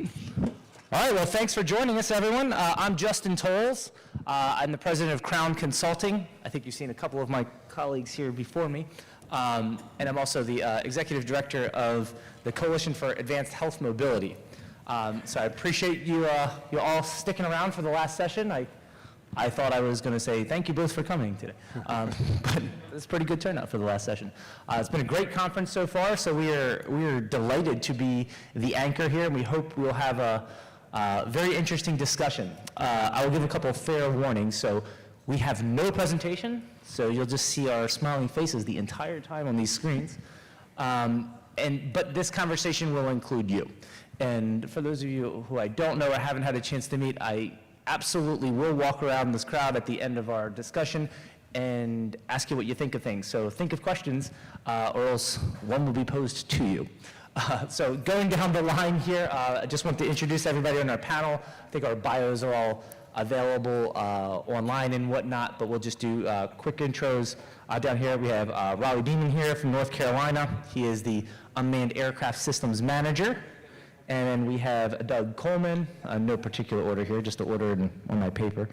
All right, well, thanks for joining us, everyone. I'm Justin Tolles. I'm the president of Crown Consulting. I think you've seen a couple of my colleagues here before me. And I'm also the executive director of the Coalition for Advanced Health Mobility. So I appreciate you all sticking around for the last session. I thought I was going to say thank you both for coming today, but it's a pretty good turnout for the last session. It's been a great conference so far, so we are delighted to be the anchor here, and we hope we'll have a very interesting discussion. I will give a couple of fair warnings. So we have no presentation, so you'll just see our smiling faces the entire time on these screens. But this conversation will include you. And for those of you who I don't know or haven't had a chance to meet, I absolutely will walk around this crowd at the end of our discussion and ask you what you think of things. So think of questions, or else one will be posed to you. So going down the line here, I just want to introduce everybody on our panel. I think our bios are all available online and whatnot, but we'll just do quick intros. Down here we have Raleigh Beeman here from North Carolina. He is the Unmanned Aircraft Systems Manager. And then we have Doug Coleman, no particular order here, just the order on my paper.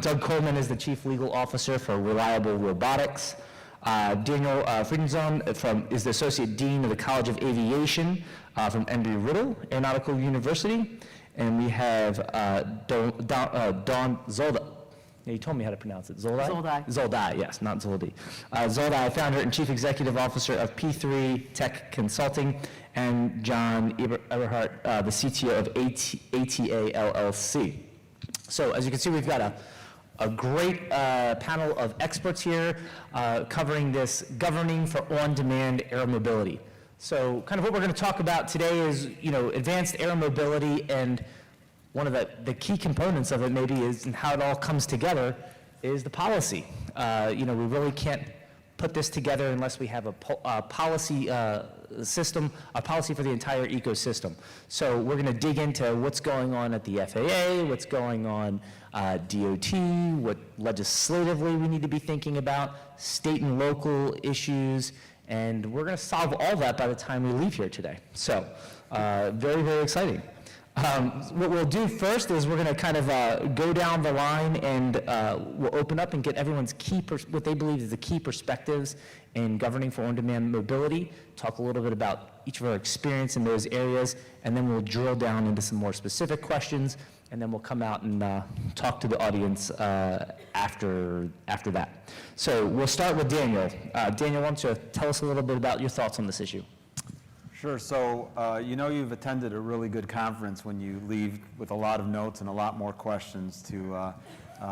Doug Coleman is the Chief Legal Officer for Reliable Robotics. Daniel Friedenzon is the Associate Dean of the College of Aviation from Embry-Riddle Aeronautical University. And we have Don Zolda. You told me how to pronounce it. Zoldai? Zoldai. Zoldai, yes, not Zoldi. Zoldai, founder and Chief Executive Officer of P3 Tech Consulting, and John Eberhardt, the CTO of ATA LLC. So as you can see, we've got a great panel of experts here covering this governing for on-demand air mobility. So kind of what we're going to talk about today is, advanced air mobility, and one of the key components of it maybe is, and how it all comes together, is the policy. We really can't put this together unless we have a policy system, a policy for the entire ecosystem. So we're going to dig into what's going on at the FAA, what's going on DOT, what legislatively we need to be thinking about, state and local issues, and we're going to solve all that by the time we leave here today. So very, very exciting. What we'll do first is we're going to kind of go down the line, and we'll open up and get everyone's what they believe is the key perspectives in governing for on-demand mobility, talk a little bit about each of our experience in those areas, and then we'll drill down into some more specific questions, and then we'll come out and talk to the audience after that. So we'll start with Daniel. Daniel, why don't you tell us a little bit about your thoughts on this issue? Sure. So, you've attended a really good conference when you leave with a lot of notes and a lot more questions to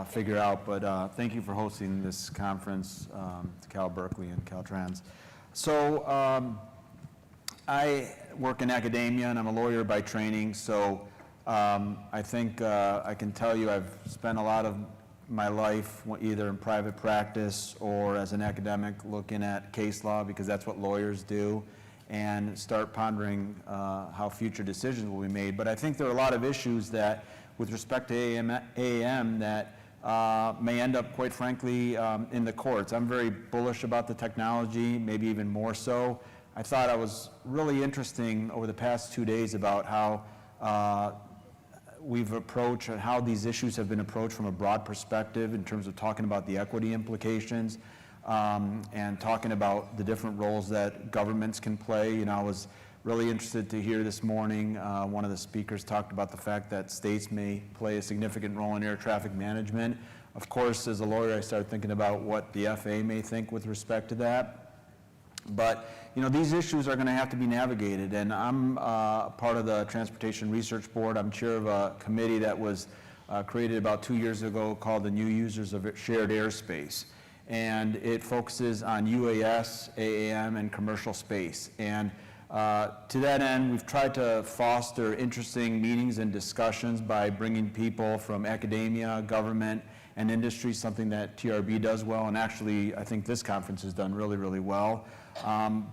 figure out. But thank you for hosting this conference to Cal Berkeley and CALTRANS. So, I work in academia, and I'm a lawyer by training. So, I think I can tell you I've spent a lot of my life either in private practice or as an academic looking at case law, because that's what lawyers do, and start pondering how future decisions will be made. But I think there are a lot of issues that, with respect to AAM, that may end up, quite frankly, in the courts. I'm very bullish about the technology, maybe even more so. I thought it was really interesting over the past 2 days about how we've approached and how these issues have been approached from a broad perspective in terms of talking about the equity implications. And talking about the different roles that governments can play. I was really interested to hear this morning, one of the speakers talked about the fact that states may play a significant role in air traffic management. Of course, as a lawyer, I started thinking about what the FAA may think with respect to that. But, these issues are going to have to be navigated, and I'm part of the Transportation Research Board. I'm chair of a committee that was created about 2 years ago called the New Users of Shared Airspace. And it focuses on UAS, AAM, and commercial space. And to that end, we've tried to foster interesting meetings and discussions by bringing people from academia, government, and industry, something that TRB does well, and actually I think this conference has done really, really well.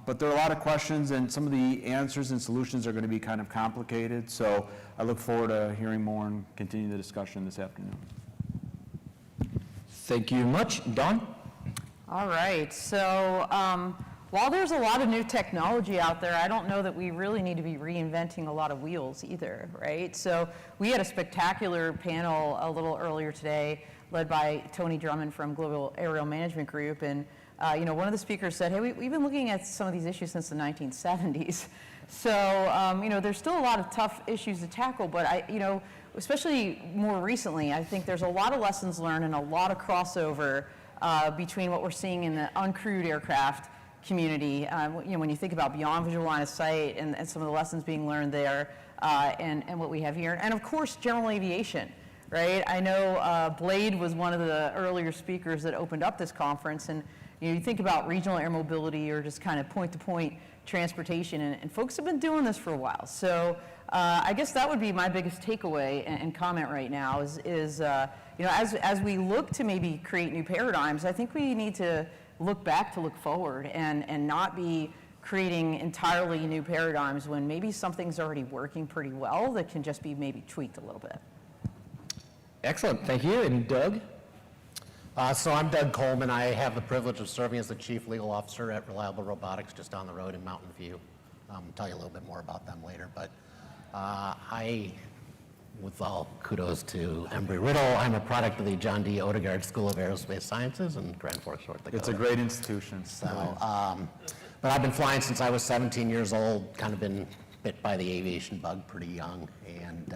But there are a lot of questions, and some of the answers and solutions are going to be kind of complicated, so I look forward to hearing more and continuing the discussion this afternoon. Thank you much. Dawn? All right, so While there's a lot of new technology out there, I don't know that we really need to be reinventing a lot of wheels either, right? So we had a spectacular panel a little earlier today led by Tony Drummond from Global Aerial Management Group, and you know, one of the speakers said, hey, we've been looking at some of these issues since the 1970s. So, you know, there's still a lot of tough issues to tackle, but you know, especially more recently, I think there's a lot of lessons learned and a lot of crossover between what we're seeing in the uncrewed aircraft community. You know, when you think about beyond visual line of sight and some of the lessons being learned there and what we have here. And of course, general aviation, right? I know Blade was one of the earlier speakers that opened up this conference, and you know, you think about regional air mobility or just kind of point-to-point transportation, and folks have been doing this for a while. So I guess that would be my biggest takeaway and comment right now is you know, as we look to maybe create new paradigms, I think we need to look back to look forward and not be creating entirely new paradigms when maybe something's already working pretty well that can just be maybe tweaked a little bit. Excellent, thank you. And Doug? So I'm Doug Coleman. I have the privilege of serving as the Chief Legal Officer at Reliable Robotics just down the road in Mountain View. I'll tell you a little bit more about them later, but with all kudos to Embry-Riddle, I'm a product of the John D. Odegaard School of Aerospace Sciences in Grand Forks, North Dakota. It's a great institution. So, but I've been flying since I was 17 years old, kind of been bit by the aviation bug pretty young, and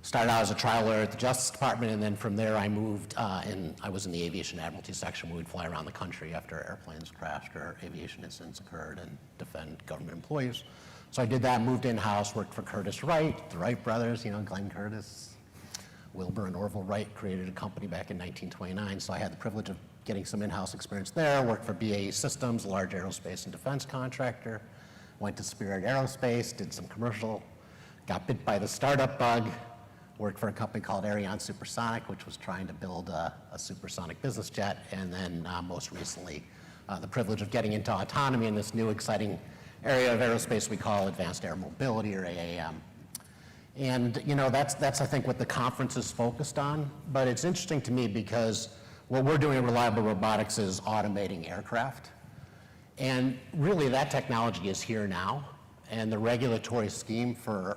started out as a trial lawyer at the Justice Department, and then from there I moved, and I was in the aviation admiralty section where we'd fly around the country after airplanes crashed or aviation incidents occurred and defend government employees. So I did that, moved in-house, worked for Curtiss Wright, the Wright brothers, you know, Glenn Curtiss, Wilbur and Orville Wright created a company back in 1929, so I had the privilege of getting some in-house experience there, worked for BAE Systems, a large aerospace and defense contractor, went to Spirit Aerospace, did some commercial, got bit by the startup bug, worked for a company called Aviation Supersonic, which was trying to build a supersonic business jet, and then most recently, the privilege of getting into autonomy in this new exciting area of aerospace we call advanced air mobility, or AAM. And you know, that's I think what the conference is focused on, but it's interesting to me because what we're doing in Reliable Robotics is automating aircraft. And really that technology is here now, and the regulatory scheme for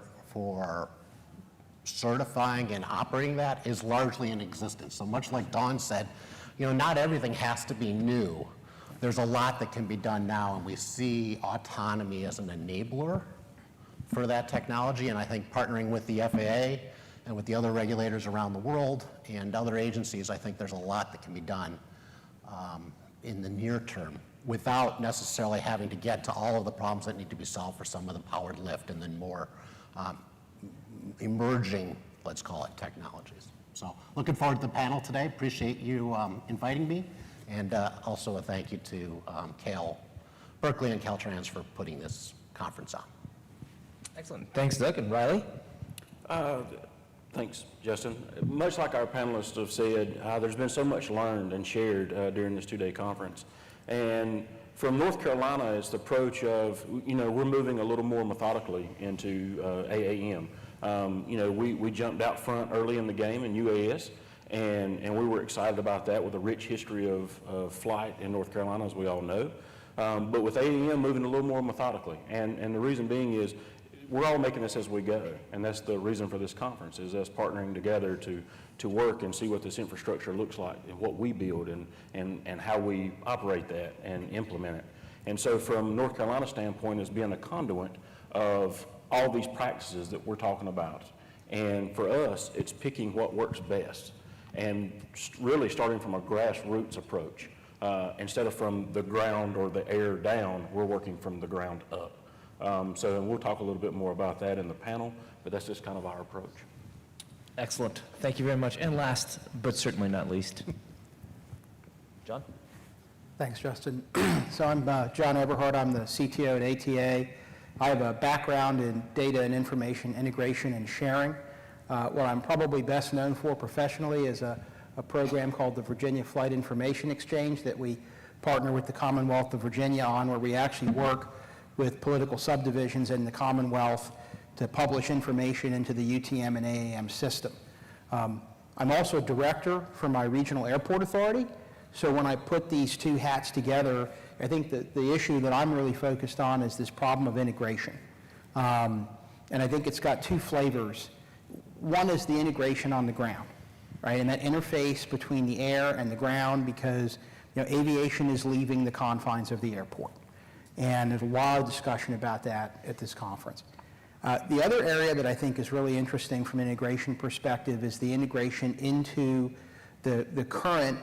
certifying and operating that is largely in existence. So much like Dawn said, you know, not everything has to be new. There's a lot that can be done now, and we see autonomy as an enabler for that technology, and I think partnering with the FAA and with the other regulators around the world and other agencies, I think there's a lot that can be done in the near term without necessarily having to get to all of the problems that need to be solved for some of the powered lift and then more emerging, let's call it, technologies. So looking forward to the panel today. Appreciate you inviting me. And also a thank you to Berkeley and Caltrans for putting this conference on. Excellent. Thanks, Doug. And Riley? Thanks, Justin. Much like our panelists have said, there's been so much learned and shared during this two-day conference. And from North Carolina, it's the approach of, you know, we're moving a little more methodically into AAM. You know, we jumped out front early in the game in UAS. And we were excited about that with a rich history of flight in North Carolina, as we all know. But with AAM moving a little more methodically. And the reason being is we're all making this as we go. And that's the reason for this conference, is us partnering together to work and see what this infrastructure looks like and what we build and how we operate that and implement it. And so from North Carolina standpoint, is being a conduit of all these practices that we're talking about. And for us, it's picking what works best. And really starting from a grassroots approach. Instead of from the ground or the air down, we're working from the ground up. So we'll talk a little bit more about that in the panel, but that's just kind of our approach. Excellent. Thank you very much. And last, but certainly not least, John? Thanks, Justin. So I'm John Eberhardt. I'm the CTO at ATA. I have a background in data and information integration and sharing. What I'm probably best known for professionally is a program called the Virginia Flight Information Exchange that we partner with the Commonwealth of Virginia on, where we actually work with political subdivisions in the Commonwealth to publish information into the UTM and AAM system. I'm also a director for my regional airport authority, So when I put these two hats together, I think that the issue that I'm really focused on is this problem of integration. And I think it's got two flavors. One is the integration on the ground, right? And that interface between the air and the ground, because aviation is leaving the confines of the airport. And there's a lot of discussion about that at this conference. The other area that I think is really interesting from an integration perspective is the integration into the current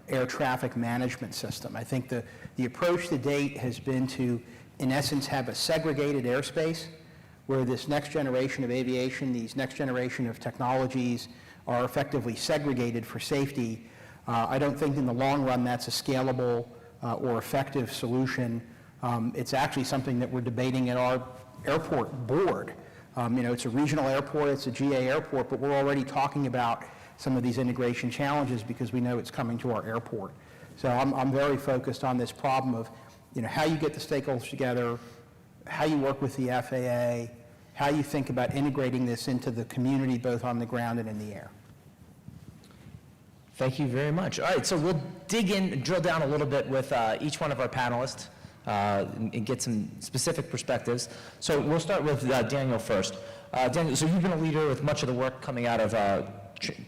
air traffic management system. I think the approach to date has been to, in essence, have a segregated airspace where this next generation of aviation, these next generation of technologies are effectively segregated for safety. I don't think in the long run that's a scalable or effective solution. It's actually something that we're debating at our airport board. It's a regional airport, it's a GA airport, but we're already talking about some of these integration challenges because we know it's coming to our airport. So I'm very focused on this problem of how you get the stakeholders together, how you work with the FAA, how you think about integrating this into the community both on the ground and in the air. Thank you very much. All right, so we'll dig in, drill down a little bit with each one of our panelists and get some specific perspectives. So we'll start with Daniel first. Daniel, so you've been a leader with much of the work coming out of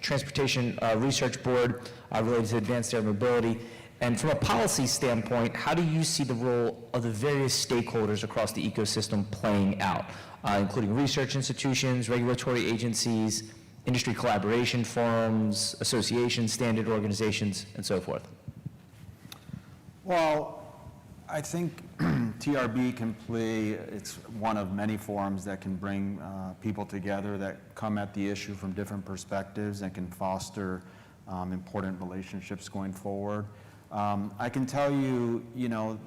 Transportation Research Board related to advanced air mobility. And from a policy standpoint, how do you see the role of the various stakeholders across the ecosystem playing out, including research institutions, regulatory agencies, industry collaboration forums, associations, standard organizations, and so forth? Well, I think TRB can play, it's one of many forums that can bring people together that come at the issue from different perspectives and can foster important relationships going forward. I can tell you,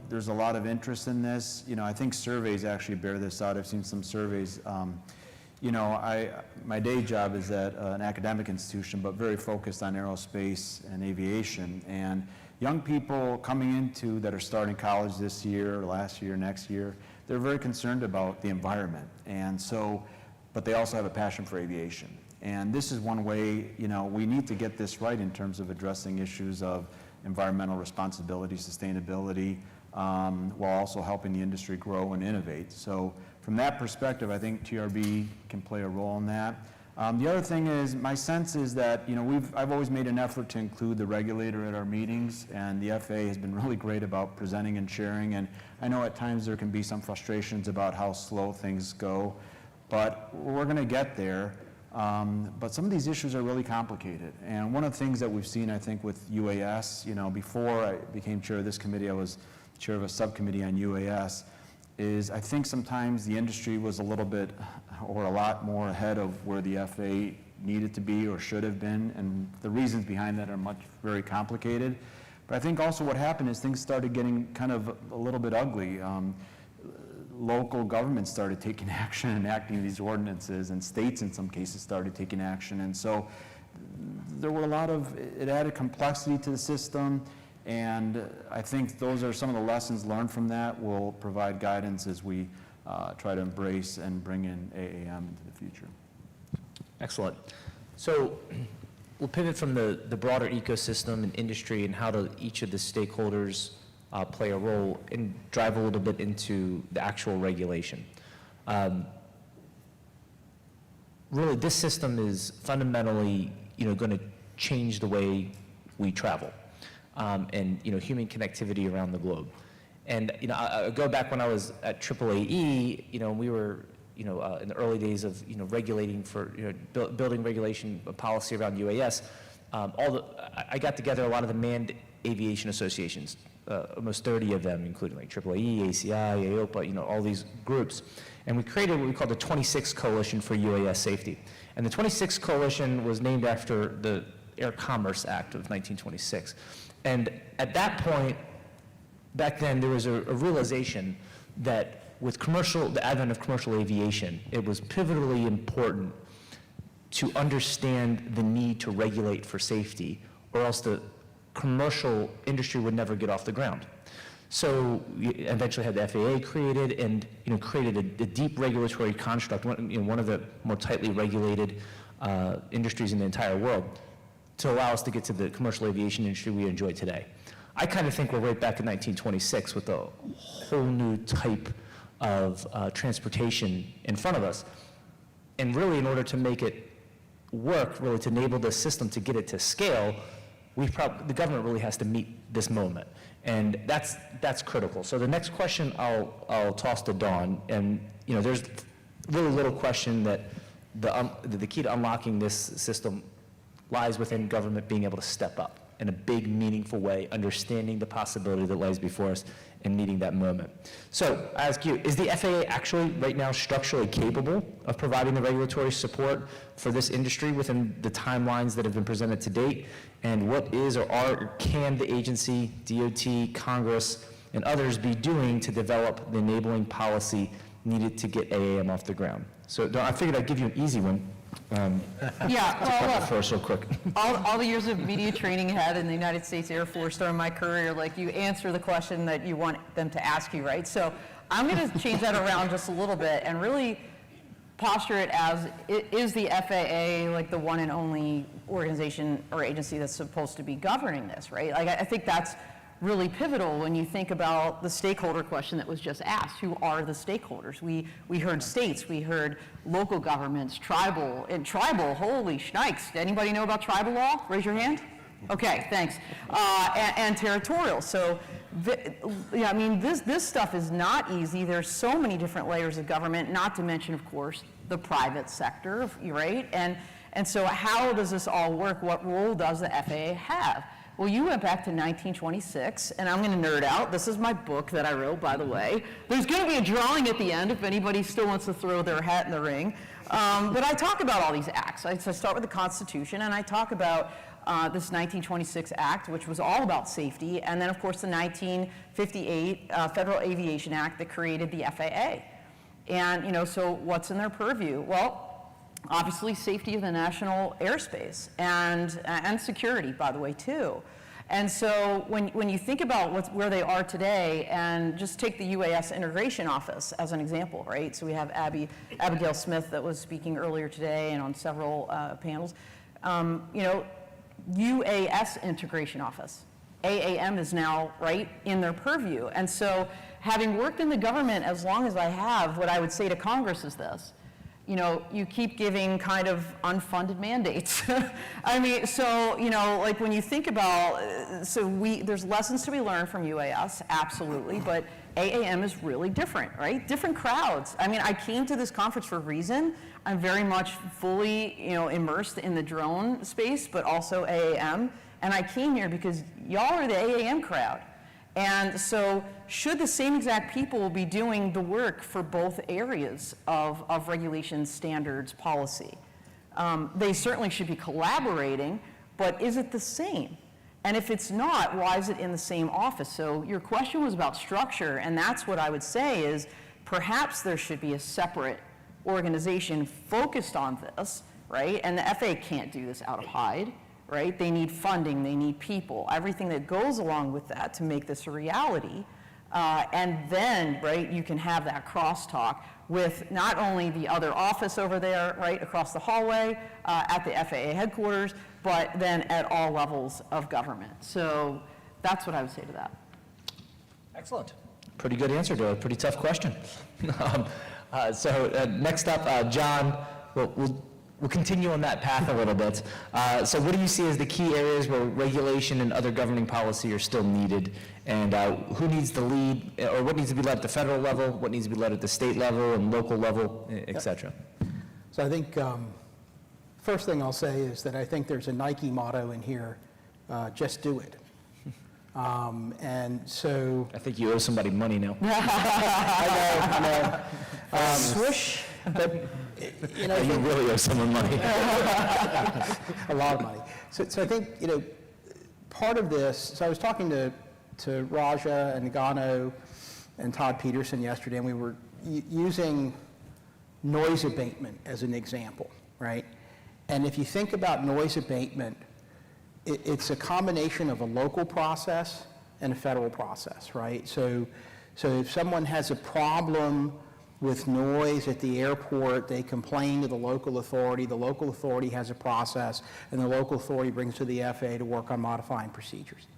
there's a lot of interest in this. I think surveys actually bear this out. I've seen some surveys. My day job is at an academic institution, but very focused on aerospace and aviation. And young people coming into that are starting college this year, or last year, next year, they're very concerned about the environment. And so, but they also have a passion for aviation. And this is one way, we need to get this right in terms of addressing issues of environmental responsibility, sustainability, while also helping the industry grow and innovate. So from that perspective, I think TRB can play a role in that. The other thing is, my sense is that, I've always made an effort to include the regulator at our meetings, and the FAA has been really great about presenting and sharing, and I know at times there can be some frustrations about how slow things go, but we're going to get there. But some of these issues are really complicated, and one of the things that we've seen, I think, with UAS, before I became chair of this committee, I was chair of a subcommittee on UAS, is I think sometimes the industry was a little bit or a lot more ahead of where the FAA needed to be or should have been, and the reasons behind that are very complicated. But I think also what happened is things started getting kind of a little bit ugly. Local governments started taking action and enacting these ordinances, and states in some cases started taking action. And so there were it added complexity to the system, and I think those are some of the lessons learned from that will provide guidance as we try to embrace and bring in AAM into the future. Excellent. So we'll pivot from the broader ecosystem and industry and how each of the stakeholders play a role and drive a little bit into the actual regulation. Really, this system is fundamentally, going to change the way we travel and, human connectivity around the globe. And, I go back when I was at AAAE, we were, in the early days of, regulating for, building regulation policy around UAS. I got together a lot of the manned aviation associations, almost 30 of them, including like AAAE, ACI, AOPA, all these groups. And we created what we called the 26 Coalition for UAS Safety. And the 26 Coalition was named after the Air Commerce Act of 1926. And at that point, back then, there was a realization that with the advent of commercial aviation, it was pivotally important to understand the need to regulate for safety, or else the commercial industry would never get off the ground. So we eventually had the FAA created and created a deep regulatory construct, one of the more tightly regulated industries in the entire world, to allow us to get to the commercial aviation industry we enjoy today. I kind of think we're right back in 1926 with a whole new type of transportation in front of us. And really, in order to make it work, really to enable the system to get it to scale, the government really has to meet this moment. And that's critical. So the next question I'll toss to Dawn, and there's really little question that the key to unlocking this system lies within government being able to step up in a big, meaningful way, understanding the possibility that lies before us and meeting that moment. So I ask you, is the FAA actually right now structurally capable of providing the regulatory support for this industry within the timelines that have been presented to date? And what is or can the agency, DOT, Congress, and others be doing to develop the enabling policy needed to get AAM off the ground? So Dawn, I figured I'd give you an easy one. Yeah, well, look, First, real quick. all the years of media training I had in the United States Air Force during my career, like, you answer the question that you want them to ask you, right? So I'm going to change that around just a little bit and really posture it as, is the FAA like the one and only organization or agency that's supposed to be governing this, right? Like, I think that's really pivotal when you think about the stakeholder question that was just asked. Who are the stakeholders? We heard states, we heard local governments, tribal, holy shnikes. Anybody know about tribal law? Raise your hand. Okay, thanks. And territorial. So, I mean, this stuff is not easy. There's so many different layers of government, not to mention, of course, the private sector, right? And so how does this all work? What role does the FAA have? Well, you went back to 1926, and I'm going to nerd out. This is my book that I wrote, by the way. There's going to be a drawing at the end if anybody still wants to throw their hat in the ring. But I talk about all these acts. I start with the Constitution, and I talk about this 1926 Act, which was all about safety, and then, of course, the 1958 Federal Aviation Act that created the FAA. And, so what's in their purview? Well, obviously, safety of the national airspace and security, by the way, too. And so when you think about where they are today, and just take the UAS Integration Office as an example, right? So we have Abigail Smith that was speaking earlier today and on several panels. UAS Integration Office. AAM is now, right, in their purview. And so having worked in the government as long as I have, what I would say to Congress is this. You keep giving kind of unfunded mandates. I mean, so, like when you think about, there's lessons to be learned from UAS, absolutely, but AAM is really different, right? Different crowds. I mean, I came to this conference for a reason. I'm very much fully, immersed in the drone space, but also AAM. And I came here because y'all are the AAM crowd. And so should the same exact people be doing the work for both areas of regulation, standards, policy? They certainly should be collaborating, but is it the same? And if it's not, why is it in the same office? So your question was about structure, and that's what I would say is perhaps there should be a separate organization focused on this, right? And the FAA can't do this out of hide. Right? They need funding, they need people, everything that goes along with that to make this a reality. And then, right, you can have that crosstalk with not only the other office over there, right, across the hallway at the FAA headquarters, but then at all levels of government. So that's what I would say to that. Excellent. Pretty good answer to a pretty tough question. Next up, John, we'll continue on that path a little bit. So what do you see as the key areas where regulation and other governing policy are still needed? And who needs to lead, or what needs to be led at the federal level, what needs to be led at the state level and local level, et cetera? So I think first thing I'll say is that I think there's a Nike motto in here, just do it. And so... I think you owe somebody money now. I know. Swoosh. But, you really owe someone money. A lot of money. So I think, part of this, so I was talking to Raja and Nagano and Todd Peterson yesterday, and we were using noise abatement as an example, right? And if you think about noise abatement, it's a combination of a local process and a federal process, right? So if someone has a problem with noise at the airport, they complain to the local authority has a process, and the local authority brings to the FAA to work on modifying procedures.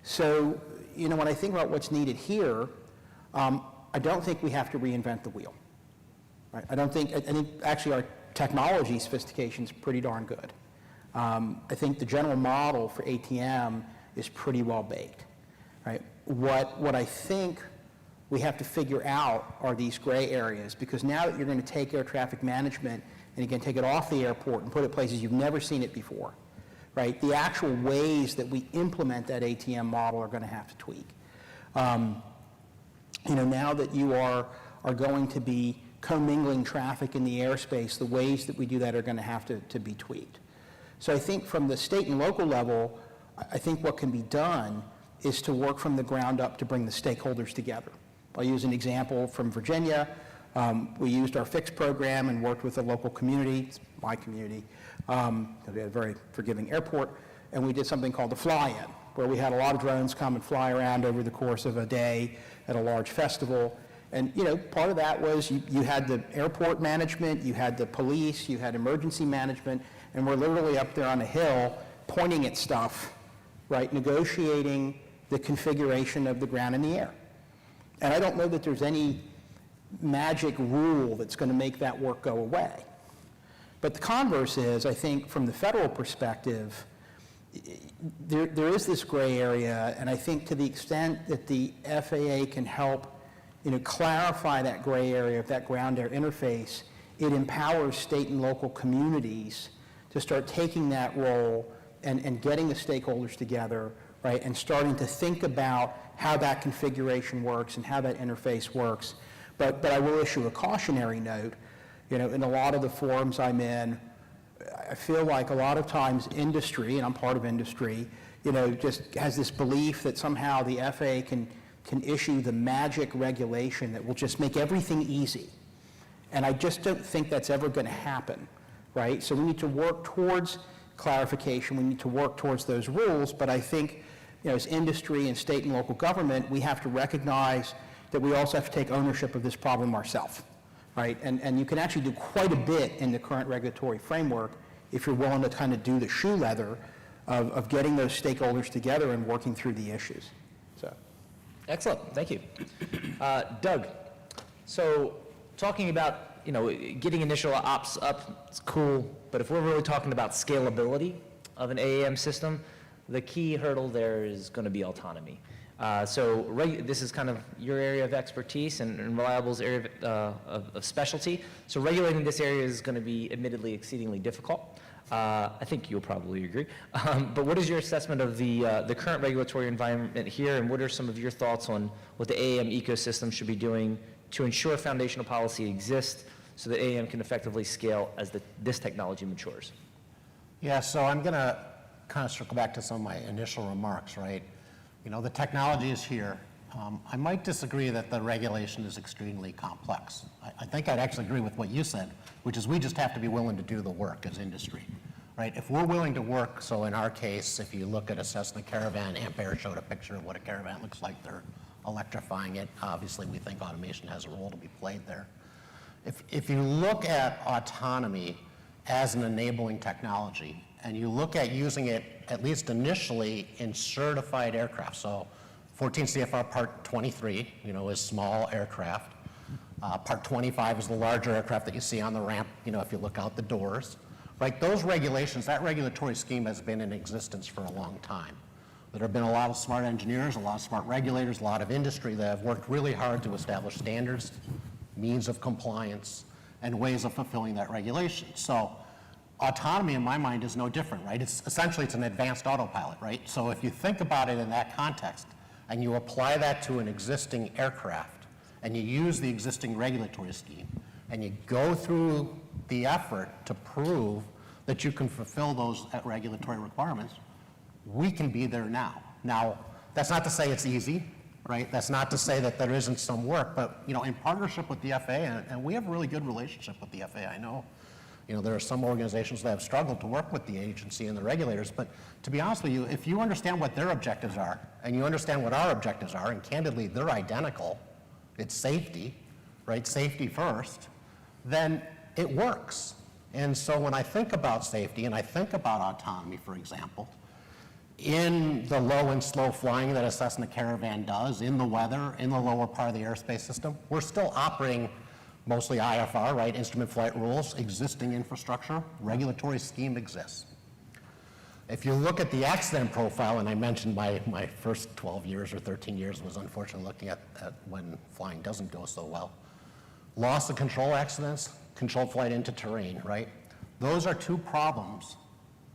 So, when I think about what's needed here, I don't think we have to reinvent the wheel. Right? I think actually our technology sophistication is pretty darn good. I think the general model for ATM is pretty well baked. Right? What I think we have to figure out are these gray areas, because now that you're going to take air traffic management and you can take it off the airport and put it places you've never seen it before, right? The actual ways that we implement that ATM model are going to have to tweak. Now that you are going to be commingling traffic in the airspace, the ways that we do that are going to have to be tweaked. So I think from the state and local level, I think what can be done is to work from the ground up to bring the stakeholders together. I'll use an example from Virginia. We used our FIX program and worked with the local community, it's my community, because we had a very forgiving airport, and we did something called the fly-in, where we had a lot of drones come and fly around over the course of a day at a large festival. And part of that was you had the airport management, you had the police, you had emergency management, and we're literally up there on a hill pointing at stuff, right, negotiating the configuration of the ground and the air. And I don't know that there's any magic rule that's going to make that work go away. But the converse is, I think, from the federal perspective, there is this gray area, and I think to the extent that the FAA can help, clarify that gray area of that ground-air interface, it empowers state and local communities to start taking that role and getting the stakeholders together, right, and starting to think about how that configuration works and how that interface works. But I will issue a cautionary note. In a lot of the forums I'm in, I feel like a lot of times industry, and I'm part of industry, just has this belief that somehow the FAA can issue the magic regulation that will just make everything easy. And I just don't think that's ever going to happen, right? So we need to work towards clarification. We need to work towards those rules. But I think, as industry and state and local government, we have to recognize that we also have to take ownership of this problem ourselves, right? And you can actually do quite a bit in the current regulatory framework if you're willing to kind of do the shoe leather of getting those stakeholders together and working through the issues. So, Excellent, thank you. Doug, so talking about, getting initial ops up, it's cool, but if we're really talking about scalability of an AAM system, the key hurdle there is going to be autonomy. This is kind of your area of expertise and Reliable's area of specialty. So regulating this area is going to be admittedly exceedingly difficult. I think you'll probably agree. But what is your assessment of the current regulatory environment here, and what are some of your thoughts on what the AAM ecosystem should be doing to ensure foundational policy exists so that AAM can effectively scale as this technology matures? Yeah, so I'm going to kind of circle back to some of my initial remarks, right? The technology is here. I might disagree that the regulation is extremely complex. I think I'd actually agree with what you said, which is we just have to be willing to do the work as industry, right? If we're willing to work, so in our case, if you look at a Cessna Caravan, Ampere showed a picture of what a Caravan looks like. They're electrifying it. Obviously, we think automation has a role to be played there. If you look at autonomy as an enabling technology, and you look at using it, at least initially, in certified aircraft. So 14 CFR Part 23, is small aircraft. Part 25 is the larger aircraft that you see on the ramp, if you look out the doors. Right, those regulations, that regulatory scheme has been in existence for a long time. There have been a lot of smart engineers, a lot of smart regulators, a lot of industry that have worked really hard to establish standards, means of compliance, and ways of fulfilling that regulation. So autonomy, in my mind, is no different, right? Essentially, it's an advanced autopilot, right? So if you think about it in that context, and you apply that to an existing aircraft, and you use the existing regulatory scheme, and you go through the effort to prove that you can fulfill those regulatory requirements, we can be there now. Now, that's not to say it's easy, right? That's not to say that there isn't some work, but in partnership with the FAA, and we have a really good relationship with the FAA, I know. There are some organizations that have struggled to work with the agency and the regulators, but to be honest with you, if you understand what their objectives are, and you understand what our objectives are, and candidly, they're identical, it's safety, right? Safety first, then it works. And so when I think about safety, and I think about autonomy, for example, in the low and slow flying that a Cessna Caravan does, in the weather, in the lower part of the airspace system, we're still operating mostly IFR, right, instrument flight rules, existing infrastructure, regulatory scheme exists. If you look at the accident profile, and I mentioned my first 12 years or 13 years was unfortunately looking at when flying doesn't go so well. Loss of control accidents, controlled flight into terrain, right? Those are two problems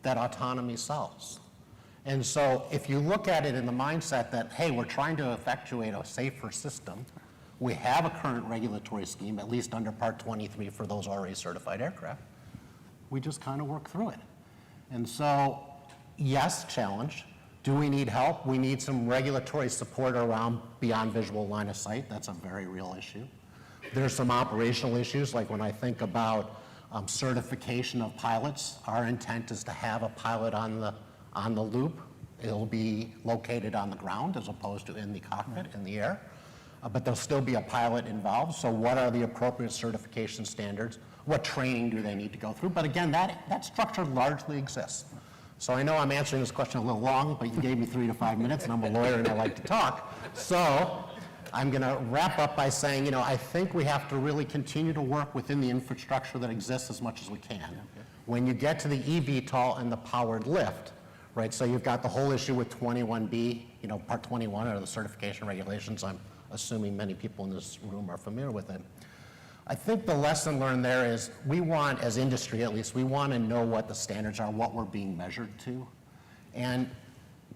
that autonomy solves. And so if you look at it in the mindset that, hey, we're trying to effectuate a safer system, we have a current regulatory scheme, at least under Part 23 for those already certified aircraft, we just kind of work through it. And so, yes, challenge. Do we need help? We need some regulatory support around beyond visual line of sight. That's a very real issue. There's some operational issues, like when I think about certification of pilots, our intent is to have a pilot on the loop. It'll be located on the ground as opposed to in the cockpit, in the air. But there'll still be a pilot involved. So what are the appropriate certification standards? What training do they need to go through? But again, that structure largely exists. So I know I'm answering this question a little long, but you gave me 3 to 5 minutes, and I'm a lawyer and I like to talk. So I'm going to wrap up by saying, you know, I think we have to really continue to work within the infrastructure that exists as much as we can. When you get to the eVTOL and the powered lift, right, so you've got the whole issue with 21B, you know, Part 21 are the certification regulations. I'm assuming many people in this room are familiar with it. I think the lesson learned there is we want, as industry at least, we want to know what the standards are, what we're being measured to. And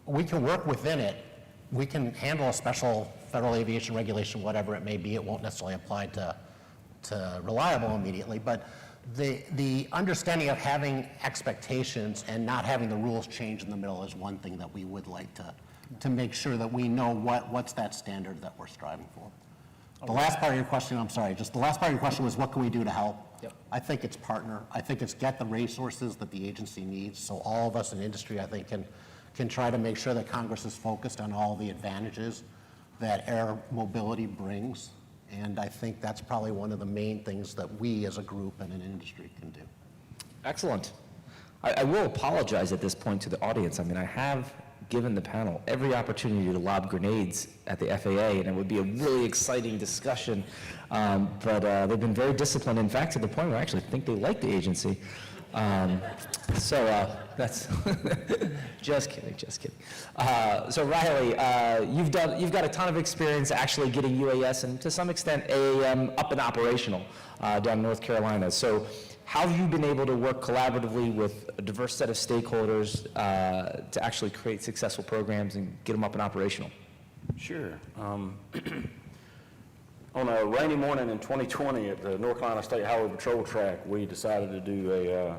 we can work within it. We can handle a special federal aviation regulation, whatever it may be. It won't necessarily apply to reliable immediately, but the understanding of having expectations and not having the rules change in the middle is one thing that we would like to make sure that we know what's that standard that we're striving for. The last part of your question, I'm sorry, just the last part of your question was what can we do to help? Yep. I think it's partner. I think it's get the resources that the agency needs. So all of us in industry, I think, can try to make sure that Congress is focused on all the advantages that air mobility brings. And I think that's probably one of the main things that we as a group and an industry can do. Excellent. I will apologize at this point to the audience. I mean, I have given the panel every opportunity to lob grenades at the FAA, and it would be a really exciting discussion. But they've been very disciplined, in fact, to the point where I actually think they like the agency. So that's just kidding, just kidding. So Riley, you've got a ton of experience actually getting UAS and to some extent AAM up and operational down in North Carolina. So how have you been able to work collaboratively with a diverse set of stakeholders to actually create successful programs and get them up and operational? Sure. On a rainy morning in 2020 at the North Carolina State Highway Patrol track, we decided to do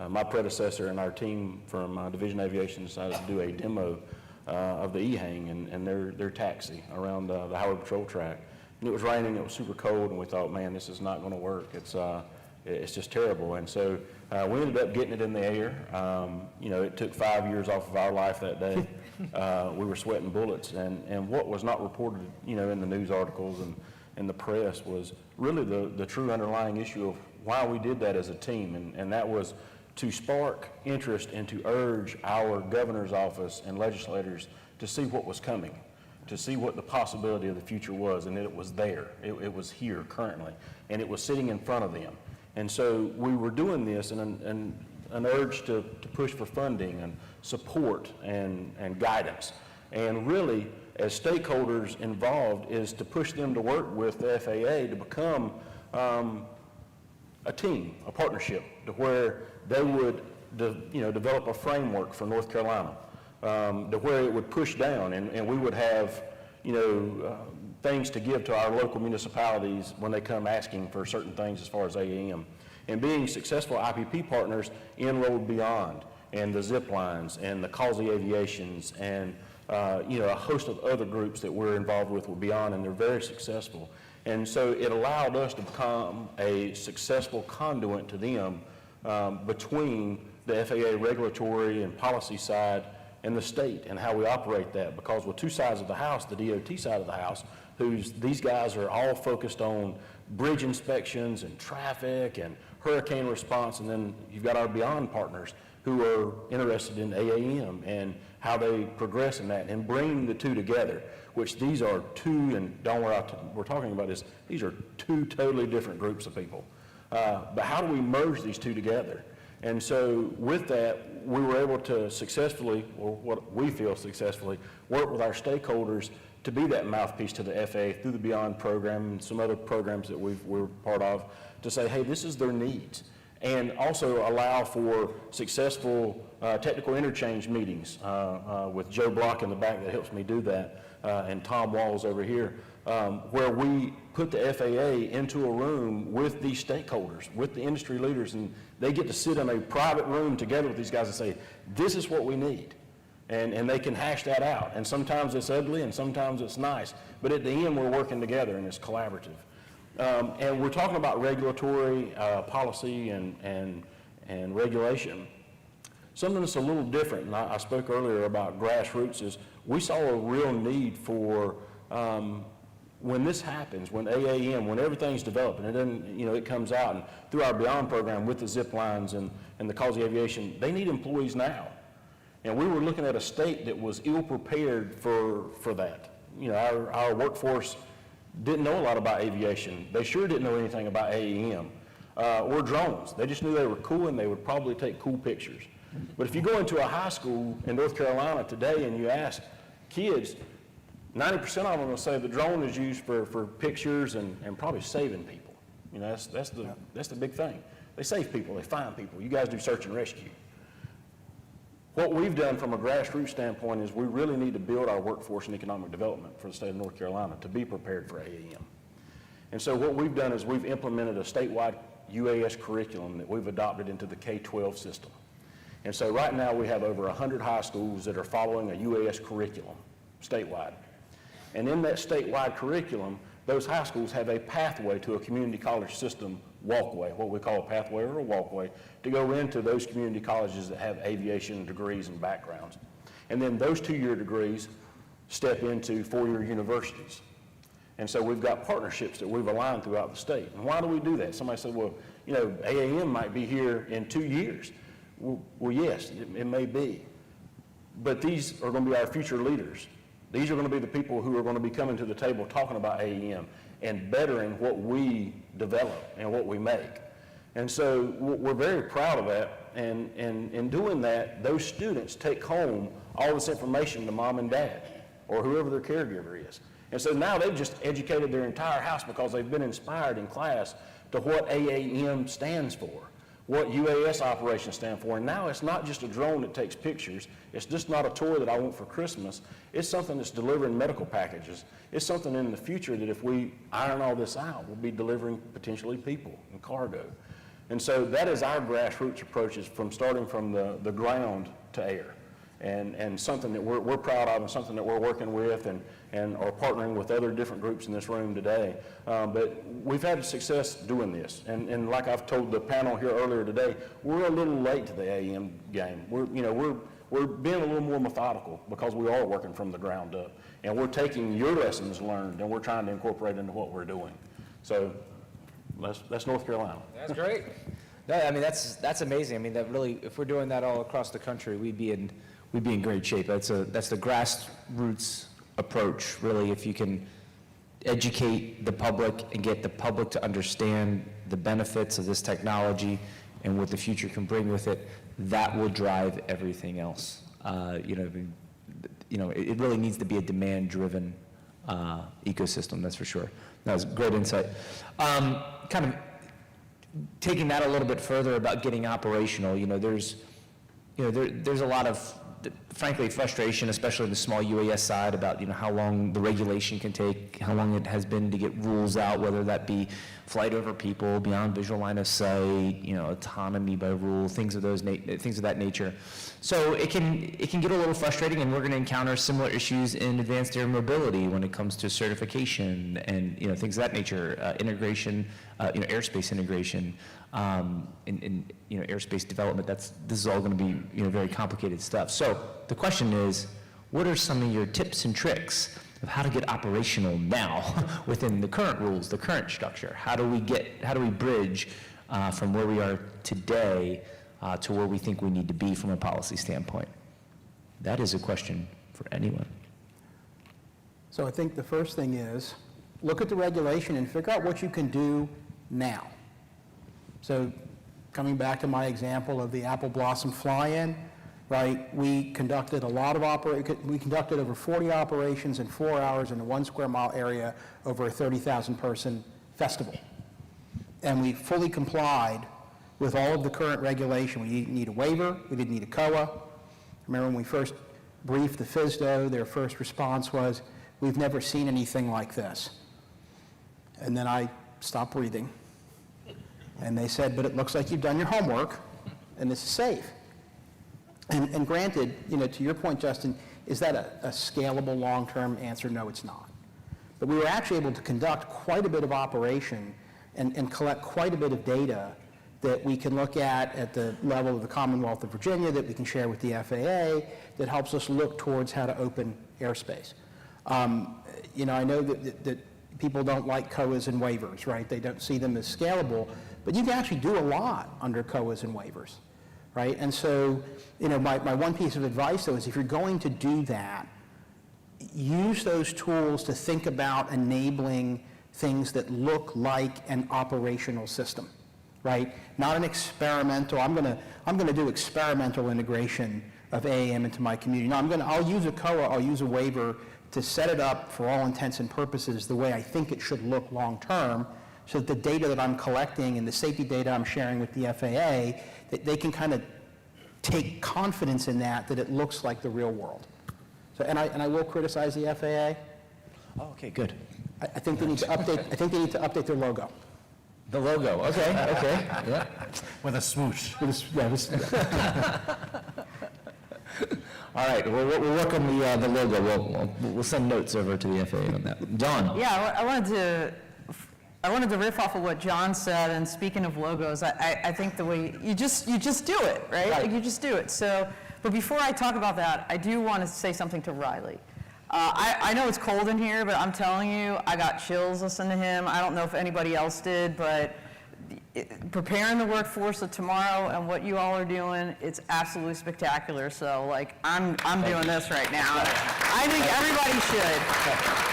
my predecessor and our team from Division Aviation decided to do a demo of the E-Hang and their taxi around the Highway Patrol track. And it was raining, it was super cold, and we thought, man, this is not going to work. It's just terrible. And so we ended up getting it in the air. You know, it took 5 years off of our life that day. We were sweating bullets. And what was not reported, you know, in the news articles and in the press was really the true underlying issue of why we did that as a team. And that was to spark interest and to urge our governor's office and legislators to see what was coming, to see what the possibility of the future was, and that it was there. It was here currently, and it was sitting in front of them. And so we were doing this in an urge to push for funding and support and guidance. And really, as stakeholders involved, is to push them to work with the FAA to become a team, a partnership, to where they would develop a framework for North Carolina, to where it would push down and we would have things to give to our local municipalities when they come asking for certain things as far as AAM. And being successful IPP partners in Road Beyond and the zip lines and the Causey Aviations and a host of other groups that we're involved with Beyond, and they're very successful. And so it allowed us to become a successful conduit to them between the FAA regulatory and policy side and the state and how we operate that. Because with two sides of the house, the DOT side of the house, these guys are all focused on bridge inspections and traffic and hurricane response, and then you've got our Beyond partners who are interested in AAM and how they progress in that, and bringing the two together, which these are two, and don't worry, we're talking about this, these are two totally different groups of people. But how do we merge these two together? And so with that, we were able to successfully, or what we feel successfully, work with our stakeholders to be that mouthpiece to the FAA through the Beyond program and some other programs that we're part of, to say, hey, this is their needs. And also allow for successful technical interchange meetings with Joe Block in the back that helps me do that, and Tom Walls over here, where we put the FAA into a room with these stakeholders, with the industry leaders, and they get to sit in a private room together with these guys and say, this is what we need. And they can hash that out. And sometimes it's ugly and sometimes it's nice. But at the end, we're working together and it's collaborative. And we're talking about regulatory policy and regulation. Something that's a little different, and I spoke earlier about grassroots, is we saw a real need for, when this happens, when AAM, when everything's developed, and it doesn't, it comes out, and through our Beyond program with the zip lines and the Causey Aviation, they need employees now. And we were looking at a state that was ill-prepared for that. Our workforce didn't know a lot about aviation. They sure didn't know anything about AAM or drones. They just knew they were cool and they would probably take cool pictures. But if you go into a high school in North Carolina today and you ask kids, 90% of them will say the drone is used for pictures and probably saving people. That's the big thing. They save people, they find people. You guys do search and rescue. What we've done from a grassroots standpoint is we really need to build our workforce and economic development for the state of North Carolina to be prepared for AAM. And so what we've done is we've implemented a statewide UAS curriculum that we've adopted into the K-12 system. And so right now we have over 100 high schools that are following a UAS curriculum statewide. And in that statewide curriculum, those high schools have a pathway to a community college system walkway, what we call a pathway or a walkway, to go into those community colleges that have aviation degrees and backgrounds. And then those 2-year degrees step into 4-year universities. And so we've got partnerships that we've aligned throughout the state. And why do we do that? Somebody said, well, AAM might be here in 2 years. Well, yes, it may be. But these are going to be our future leaders. These are going to be the people who are going to be coming to the table talking about AAM and bettering what we develop and what we make. And so we're very proud of that. And in doing that, those students take home all this information to mom and dad or whoever their caregiver is. And so now they've just educated their entire house because they've been inspired in class to what AAM stands for, what UAS operations stand for. And now it's not just a drone that takes pictures. It's just not a toy that I want for Christmas. It's something that's delivering medical packages. It's something in the future that if we iron all this out, we'll be delivering potentially people and cargo. And so that is our grassroots approach, is from starting from the ground to air. And something that we're proud of and something that we're working with and are partnering with other different groups in this room today. But we've had success doing this. And like I've told the panel here earlier today, we're a little late to the AAM game. We're being a little more methodical because we are working from the ground up. And we're taking your lessons learned and we're trying to incorporate into what we're doing. So that's North Carolina. That's great. No, I mean, that's amazing. I mean, that really, if we're doing that all across the country, we'd be in great shape. That's the grassroots approach, really. If you can educate the public and get the public to understand the benefits of this technology and what the future can bring with it, that will drive everything else. It really needs to be a demand-driven ecosystem, that's for sure. That was great insight. Kind of taking that a little bit further about getting operational, there's a lot of, frankly, frustration, especially in the small UAS side, about how long the regulation can take, how long it has been to get rules out, whether that be flight over people, beyond visual line of sight, autonomy by rule, things of that nature. So it can get a little frustrating, and we're going to encounter similar issues in advanced air mobility when it comes to certification and things of that nature, integration, airspace integration, in airspace development. This is all going to be very complicated stuff. So the question is, what are some of your tips and tricks of how to get operational now within the current rules, the current structure? How do we bridge from where we are today to where we think we need to be from a policy standpoint? That is a question for anyone. So I think the first thing is, look at the regulation and figure out what you can do now. So coming back to my example of the apple blossom fly-in, right, we conducted over 40 operations in 4 hours in a 1 square mile area over a 30,000 person festival. And we fully complied with all of the current regulation. We didn't need a waiver, we didn't need a COA. Remember when we first briefed the FSDO, their first response was, we've never seen anything like this. And then I stopped breathing. And they said, but it looks like you've done your homework, and this is safe. And granted, to your point, Justin, is that a scalable long-term answer? No, it's not. But we were actually able to conduct quite a bit of operation and collect quite a bit of data that we can look at the level of the Commonwealth of Virginia, that we can share with the FAA, that helps us look towards how to open airspace. I know that people don't like COAs and waivers, right? They don't see them as scalable, but you can actually do a lot under COAs and waivers, right? And so, my one piece of advice, though, is if you're going to do that, use those tools to think about enabling things that look like an operational system, right? Not an experimental, I'm gonna do experimental integration of AAM into my community. No, I'll use a COA, I'll use a waiver to set it up for all intents and purposes the way I think it should look long term, so that the data that I'm collecting and the safety data I'm sharing with the FAA, that they can kind of take confidence in that it looks like the real world. So, and I will criticize the FAA. Oh, okay, good. I think they need to update. I think they need to update their logo. The logo, okay, yeah. With a swoosh. All right, we'll work on the logo. We'll send notes over to the FAA on that. John? Yeah, I wanted to riff off of what John said, and speaking of logos, I think the way you just do it, right? Like you just do it. So, but before I talk about that, I do want to say something to Riley. I know it's cold in here, but I'm telling you, I got chills listening to him. I don't know if anybody else did, but preparing the workforce of tomorrow and what you all are doing, it's absolutely spectacular. So, like, I'm doing this right now. I think everybody should.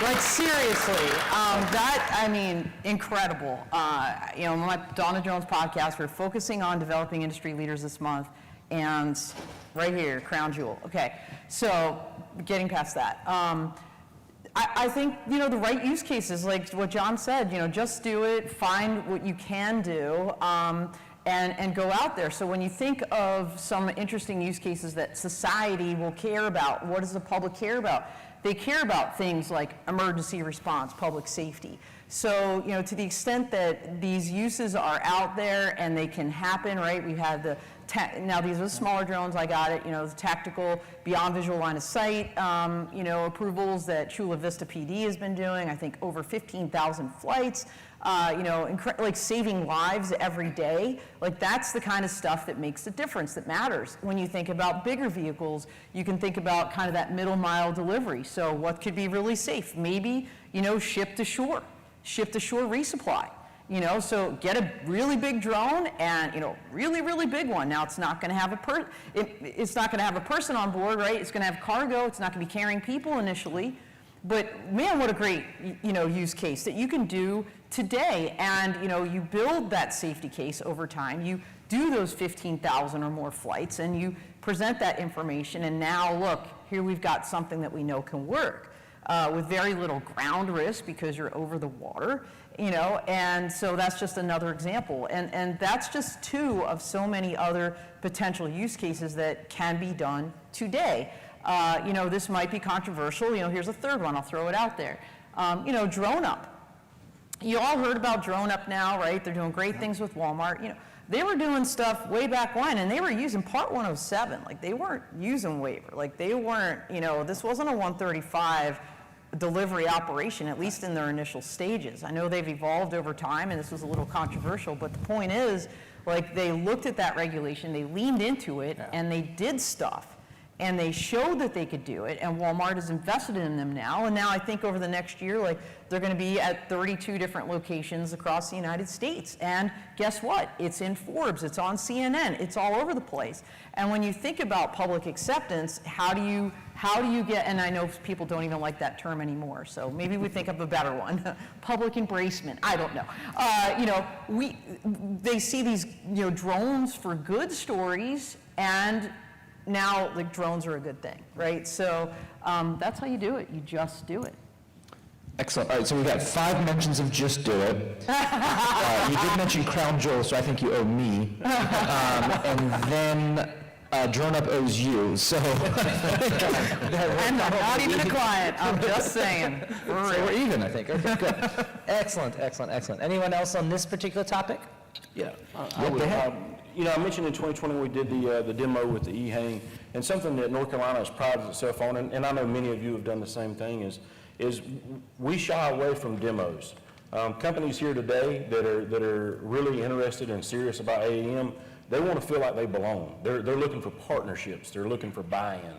Like, seriously, incredible. My Donna Jones podcast, we're focusing on developing industry leaders this month, and right here, crown jewel. Okay, so getting past that. I think, the right use cases, like what John said, just do it, find what you can do, and go out there. So when you think of some interesting use cases that society will care about, what does the public care about? They care about things like emergency response, public safety. So, to the extent that these uses are out there and they can happen, right? We have now these are the smaller drones, I got it, the tactical beyond visual line of sight, approvals that Chula Vista PD has been doing, I think over 15,000 flights, like saving lives every day. Like, that's the kind of stuff that makes a difference, that matters. When you think about bigger vehicles, you can think about kind of that middle mile delivery. So what could be really safe? Maybe, ship to shore resupply. So get a really big drone and, really, really big one. Now, it's not going to have it's not going to have a person on board, right? It's going to have cargo. It's not going to be carrying people initially. But man, what a great, use case that you can do today. And, you build that safety case over time. You do those 15,000 or more flights, and you present that information. And now, look, here we've got something that we know can work. With very little ground risk because you're over the water, and so that's just another example. And that's just two of so many other potential use cases that can be done today. This might be controversial. Here's a third one. I'll throw it out there. Drone Up. You all heard about Drone Up now, right? They're doing great things with Walmart. They were doing stuff way back when, and they were using Part 107. Like, they weren't using waiver. Like, they weren't, this wasn't a 135 delivery operation, at least in their initial stages. I know they've evolved over time, and this was a little controversial, but the point is, like, they looked at that regulation, they leaned into it, and they did stuff. and they showed that they could do it, and Walmart has invested in them now, and now I think over the next year, like, they're gonna be at 32 different locations across the United States. And guess what? It's in Forbes, it's on CNN, it's all over the place. And when you think about public acceptance, how do you get, and I know people don't even like that term anymore, so maybe we think of a better one, public embracement, I don't know. You know, they see these, you know, drones for good stories, and now, like, drones are a good thing, right? So that's how you do it. You just do it. Excellent. All right, so we got 5 mentions of just do it. You did mention Crown Jewel, so I think you owe me. And then Drone Up owes you, so. And I'm not even a client, I'm just saying. So we're even, I think. Okay, good. Excellent, excellent, excellent. Anyone else on this particular topic? Yeah. Yeah, go ahead. You know, I mentioned in 2020 we did the demo with the e-hang, and something that North Carolina has prided itself on, and I know many of you have done the same thing, is we shy away from demos. Companies here today that are really interested and serious about AAM, they want to feel like they belong. They're looking for partnerships. They're looking for buy-in,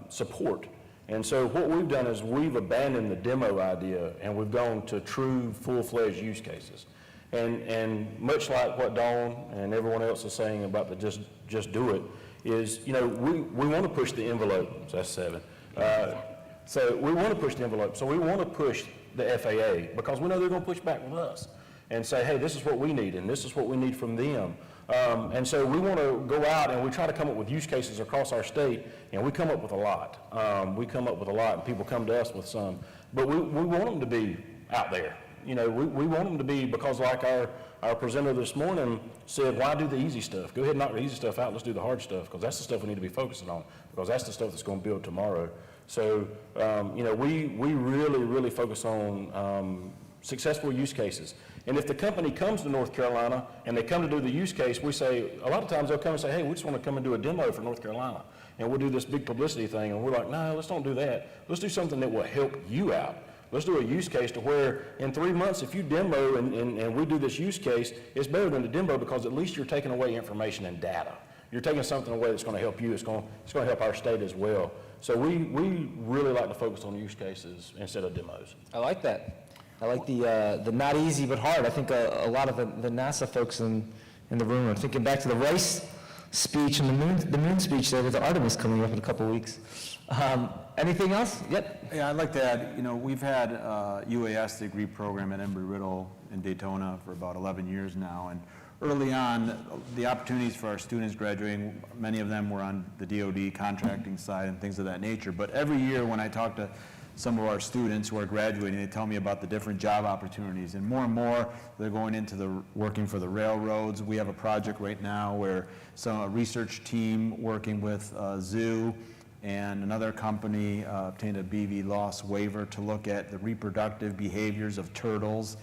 support. And so what we've done is we've abandoned the demo idea, and we've gone to true, full-fledged use cases. And much like what Dawn and everyone else is saying about the just do it, is, you know, we want to push the envelope. So that's 7. So we want to push the envelope. So we want to push the FAA because we know they're going to push back with us and say, hey, this is what we need, and this is what we need from them. And so we want to go out and we try to come up with use cases across our state, and we come up with a lot. We come up with a lot, and people come to us with some. But we want them to be out there. You know, we want them to be, because like our presenter this morning said, why do the easy stuff? Go ahead and knock the easy stuff out, let's do the hard stuff, because that's the stuff we need to be focusing on, because that's the stuff that's going to build tomorrow. So, you know, we really, really focus on successful use cases. And if the company comes to North Carolina and they come to do the use case, we say, a lot of times they'll come and say, hey, we just want to come and do a demo for North Carolina. And we'll do this big publicity thing, and we're like, no, let's don't do that. Let's do something that will help you out. Let's do a use case to where in 3 months, if you demo and we do this use case, it's better than the demo because at least you're taking away information and data. You're taking something away that's going to help you. It's going to help our state as well. So we really like to focus on use cases instead of demos. I like that. I like the not easy but hard. I think a lot of the NASA folks in the room are thinking back to the Rice speech and the moon speech there with the Artemis coming up in a couple of weeks. Anything else? Yep. Yeah, I'd like to add, you know, we've had UAS degree program at Embry-Riddle in Daytona for about 11 years now, and early on, the opportunities for our students graduating, many of them were on the DoD contracting side and things of that nature, but every year when I talk to some of our students who are graduating, they tell me about the different job opportunities, and more they're going into working for the railroads. We have a project right now where a research team working with zoo and another company obtained a BV loss waiver to look at the reproductive behaviors of turtles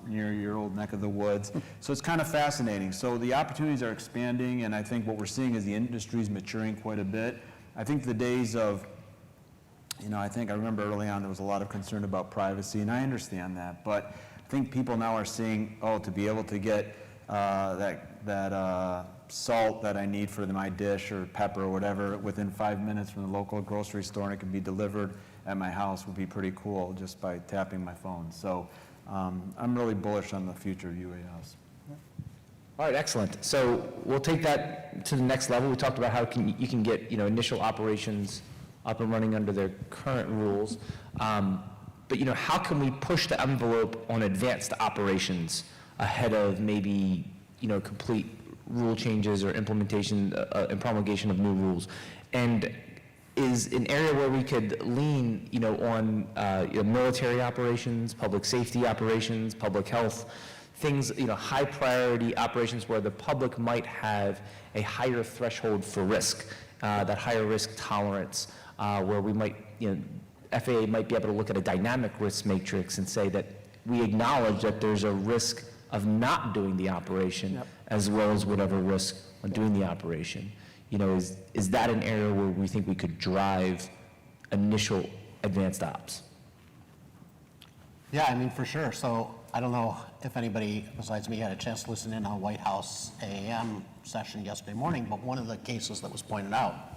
near your old neck of the woods. So it's kind of fascinating. So the opportunities are expanding, and I think what we're seeing is the industry is maturing quite a bit. I think the days of, you know, I remember early on there was a lot of concern about privacy, and I understand that, but I think people now are seeing, oh, to be able to get that salt that I need for my dish or pepper or whatever within 5 minutes from the local grocery store, and it can be delivered at my house would be pretty cool just by tapping my phone. So I'm really bullish on the future of UAS. All right, excellent. So we'll take that to the next level. We talked about how you can get, you know, initial operations up and running under their current rules. But, you know, how can we push the envelope on advanced operations ahead of maybe, you know, complete rule changes or implementation and promulgation of new rules? And is an area where we could lean, you know, on military operations, public safety operations, public health, things, you know, high priority operations where the public might have a higher threshold for risk, that higher risk tolerance, where we might, you know, FAA might be able to look at a dynamic risk matrix and say that we acknowledge that there's a risk of not doing the operation, as well as whatever risk of doing the operation. You know, is that an area where we think we could drive initial advanced ops? Yeah, I mean, for sure. So I don't know if anybody besides me had a chance to listen in on White House AAM session yesterday morning, but one of the cases that was pointed out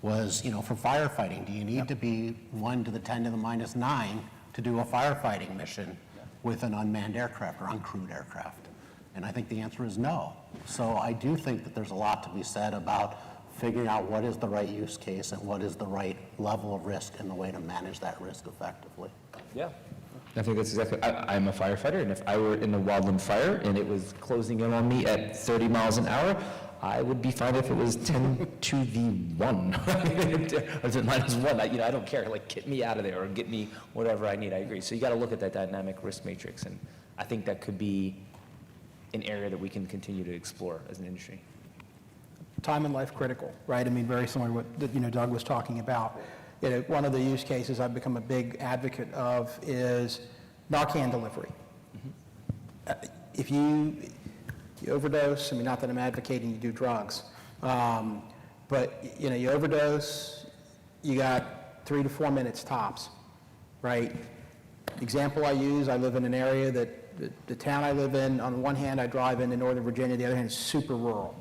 was, for firefighting, do you need to be 1 to the 10 to the minus 9 to do a firefighting mission with an unmanned aircraft or uncrewed aircraft? And I think the answer is no. So I do think that there's a lot to be said about figuring out what is the right use case and what is the right level of risk and the way to manage that risk effectively. Yeah. I think that's exactly, I'm a firefighter, and if I were in a wildland fire and it was closing in on me at 30 miles an hour, I would be fine if it was 10 to the 1, or to minus 1. I don't care, like, get me out of there or get me whatever I need. I agree. So you got to look at that dynamic risk matrix, and I think that could be an area that we can continue to explore as an industry. Time and life critical, right? I mean, very similar to what, Doug was talking about. One of the use cases I've become a big advocate of is Narcan delivery. If you overdose, I mean, not that I'm advocating you do drugs, but you overdose, you got 3 to 4 minutes tops, right? Example I use, I live in an area that the town I live in, on the one hand, I drive into Northern Virginia, the other hand is super rural,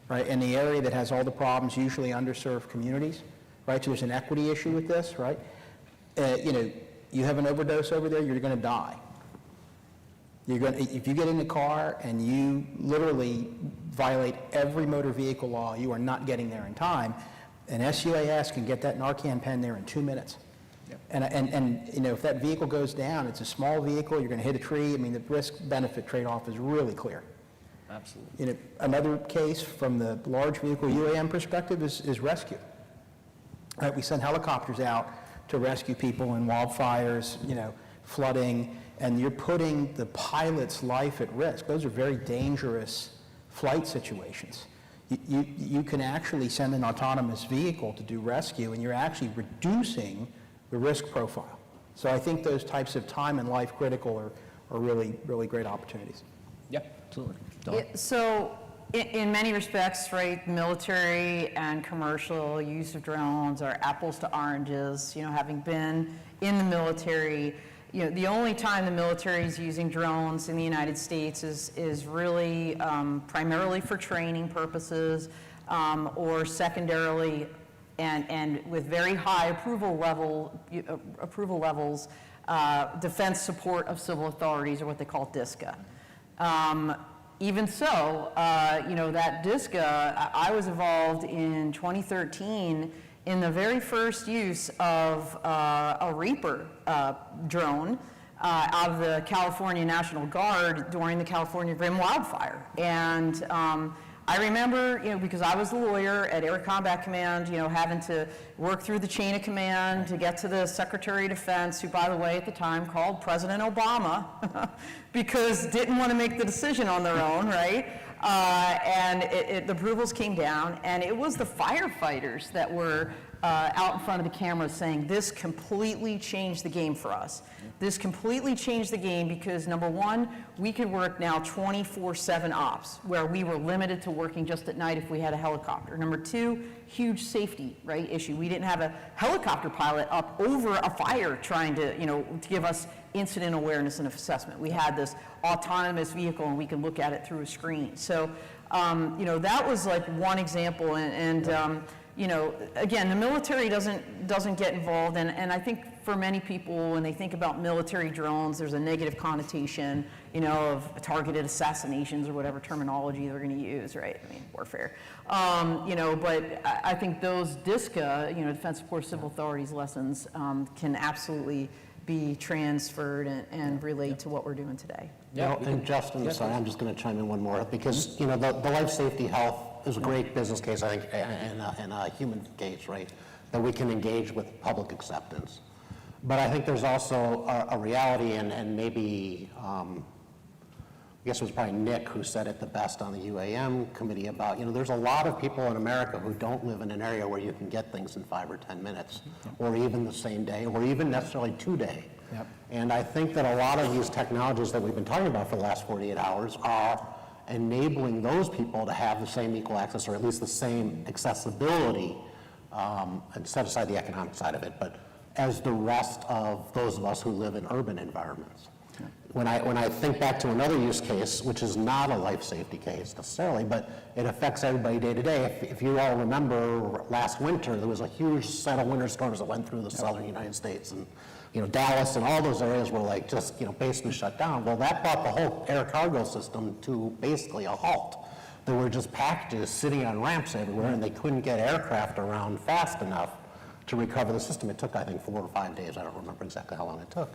right? And the area that has all the problems, usually underserved communities, right? So there's an equity issue with this, right? You have an overdose over there, you're going to die. If you get in the car and you literally violate every motor vehicle law, you are not getting there in time. An SUAS can get that Narcan pen there in 2 minutes. Yep. And if that vehicle goes down, it's a small vehicle, you're going to hit a tree. I mean, the risk-benefit trade-off is really clear. Absolutely. Another case from the large vehicle UAM perspective is rescue. Right, we send helicopters out to rescue people in wildfires, flooding, and you're putting the pilot's life at risk. Those are very dangerous flight situations. You can actually send an autonomous vehicle to do rescue, and you're actually reducing the risk profile. So I think those types of time and life critical are really, really great opportunities. Yeah, absolutely. So in many respects, right, military and commercial use of drones are apples to oranges. Having been in the military, the only time the military is using drones in the United States is really primarily for training purposes, or secondarily, and with very high approval levels, defense support of civil authorities, or what they call DISCA. Even so, that DISCA, I was involved in 2013 in the very first use of a Reaper drone out of the California National Guard during the California Rim wildfire. And I remember, because I was the lawyer at Air Combat Command, having to work through the chain of command to get to the Secretary of Defense, who, by the way, at the time called President Obama, because didn't want to make the decision on their own, right? And the approvals came down, and it was the firefighters that were out in front of the camera saying, this completely changed the game for us. This completely changed the game because, number one, we could work now 24/7 ops, where we were limited to working just at night if we had a helicopter. Number two, huge safety, right, issue. We didn't have a helicopter pilot up over a fire trying to, to give us incident awareness and assessment. We had this autonomous vehicle, and we could look at it through a screen. So, that was like one example, and again, the military doesn't get involved, and I think for many people, when they think about military drones, there's a negative connotation, of targeted assassinations or whatever terminology they're going to use, right? I mean, warfare. But I think those DISCA, Defense Support Civil Authorities lessons, can absolutely be transferred and relate to what we're doing today. Yeah, and Justin, sorry, I'm just going to chime in one more, because, the life safety health is a great business case, I think, and a human case, right, that we can engage with public acceptance. But I think there's also a reality, and maybe, I guess it was probably Nick who said it the best on the UAM committee about, there's a lot of people in America who don't live in an area where you can get things in 5 or 10 minutes, or even the same day, or even necessarily 2 day. Yep. And I think that a lot of these technologies that we've been talking about for the last 48 hours are enabling those people to have the same equal access, or at least the same accessibility, and set aside the economic side of it, but as the rest of those of us who live in urban environments. when I think back to another use case, which is not a life safety case necessarily, but it affects everybody day to day. If you all remember last winter, there was a huge set of winter storms that went through the southern United States, and Dallas and all those areas were like just basically shut down. Well, that brought the whole air cargo system to basically a halt. There were just packages sitting on ramps everywhere, and they couldn't get aircraft around fast enough to recover the system. It took, I think, 4 or 5 days. I don't remember exactly how long it took.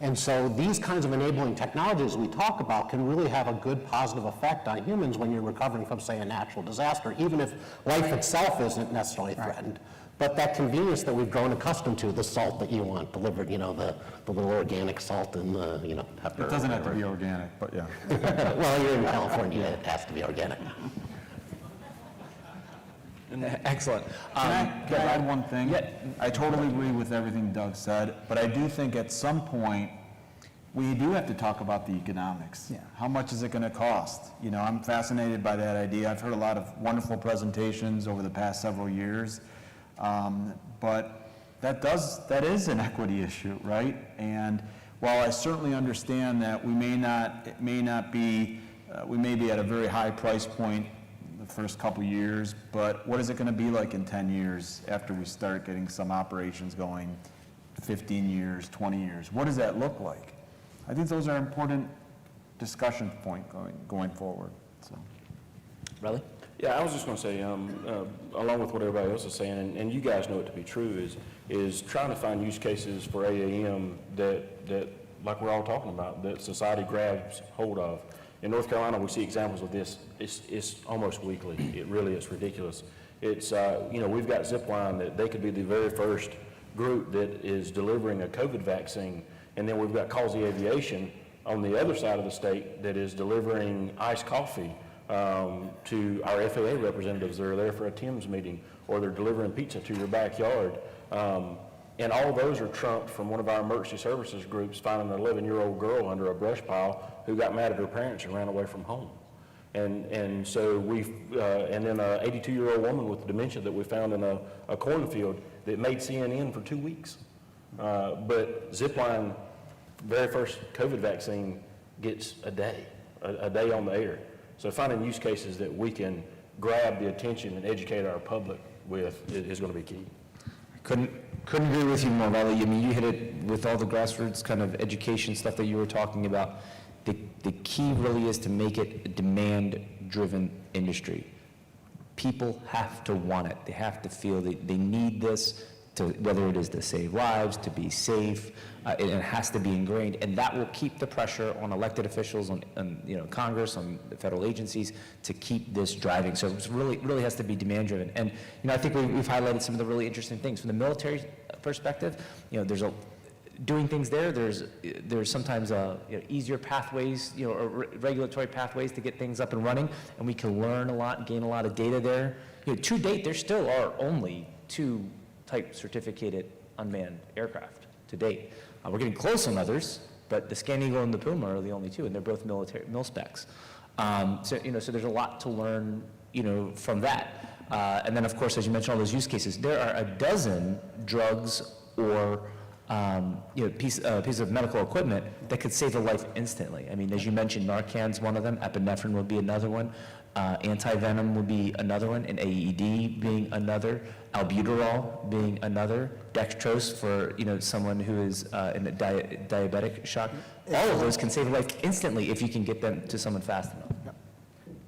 And so these kinds of enabling technologies we talk about can really have a good positive effect on humans when you're recovering from, say, a natural disaster, even if life itself isn't necessarily threatened. But that convenience that we've grown accustomed to, the salt that you want delivered, the little organic salt and the, pepper. It doesn't have to be organic, but yeah. Well, you're in California, it has to be organic. Excellent. Can I add one thing? Yeah. I totally agree with everything Doug said, but I do think at some point, we do have to talk about the economics. Yeah. How much is it going to cost? I'm fascinated by that idea. I've heard a lot of wonderful presentations over the past several years, but that is an equity issue, right? And while I certainly understand that we may be at a very high price point the first couple years, but what is it going to be like in 10 years after we start getting some operations going, 15 years, 20 years? What does that look like? I think those are important discussion points going forward. So, Riley? Yeah, I was just going to say, along with what everybody else is saying, and you guys know it to be true, is trying to find use cases for AAM that like we're all talking about, that society grabs hold of. In North Carolina, we see examples of this. It's almost weekly. It really is ridiculous. It's, we've got Zipline that they could be the very first group that is delivering a COVID vaccine. And then we've got Causey Aviation on the other side of the state that is delivering iced coffee to our FAA representatives that are there for a TIMS meeting, or they're delivering pizza to your backyard. And all those are trumped from one of our emergency services groups finding an 11-year-old girl under a brush pile who got mad at her parents and ran away from home. And so and then an 82-year-old woman with dementia that we found in a cornfield that made CNN for 2 weeks. But Zipline, very first COVID vaccine, gets a day on the air. So finding use cases that we can grab the attention and educate our public with is going to be key. Couldn't agree with you more, Riley. I mean, you hit it with all the grassroots kind of education stuff that you were talking about. The key really is to make it a demand-driven industry. People have to want it. They have to feel they need this, to, whether it is to save lives, to be safe, it has to be ingrained, and that will keep the pressure on elected officials, on Congress, on the federal agencies to keep this driving. So it really has to be demand-driven. And I think we've highlighted some of the really interesting things from the military perspective. There's doing things there. There's sometimes easier pathways, or regulatory pathways to get things up and running, and we can learn a lot, gain a lot of data there. To date, there still are only 2 type certificated unmanned aircraft to date. We're getting close on others, but the Scan Eagle and the Puma are the only 2, and they're both military mil-specs. So there's a lot to learn, from that. And then, of course, as you mentioned, all those use cases, there are a dozen drugs or pieces of medical equipment that could save a life instantly. I mean, as you mentioned, Narcan's one of them, epinephrine would be another one, anti-venom would be another one, an AED being another, albuterol being another, dextrose for someone who is in a diabetic shock. All of those can save a life instantly if you can get them to someone fast enough.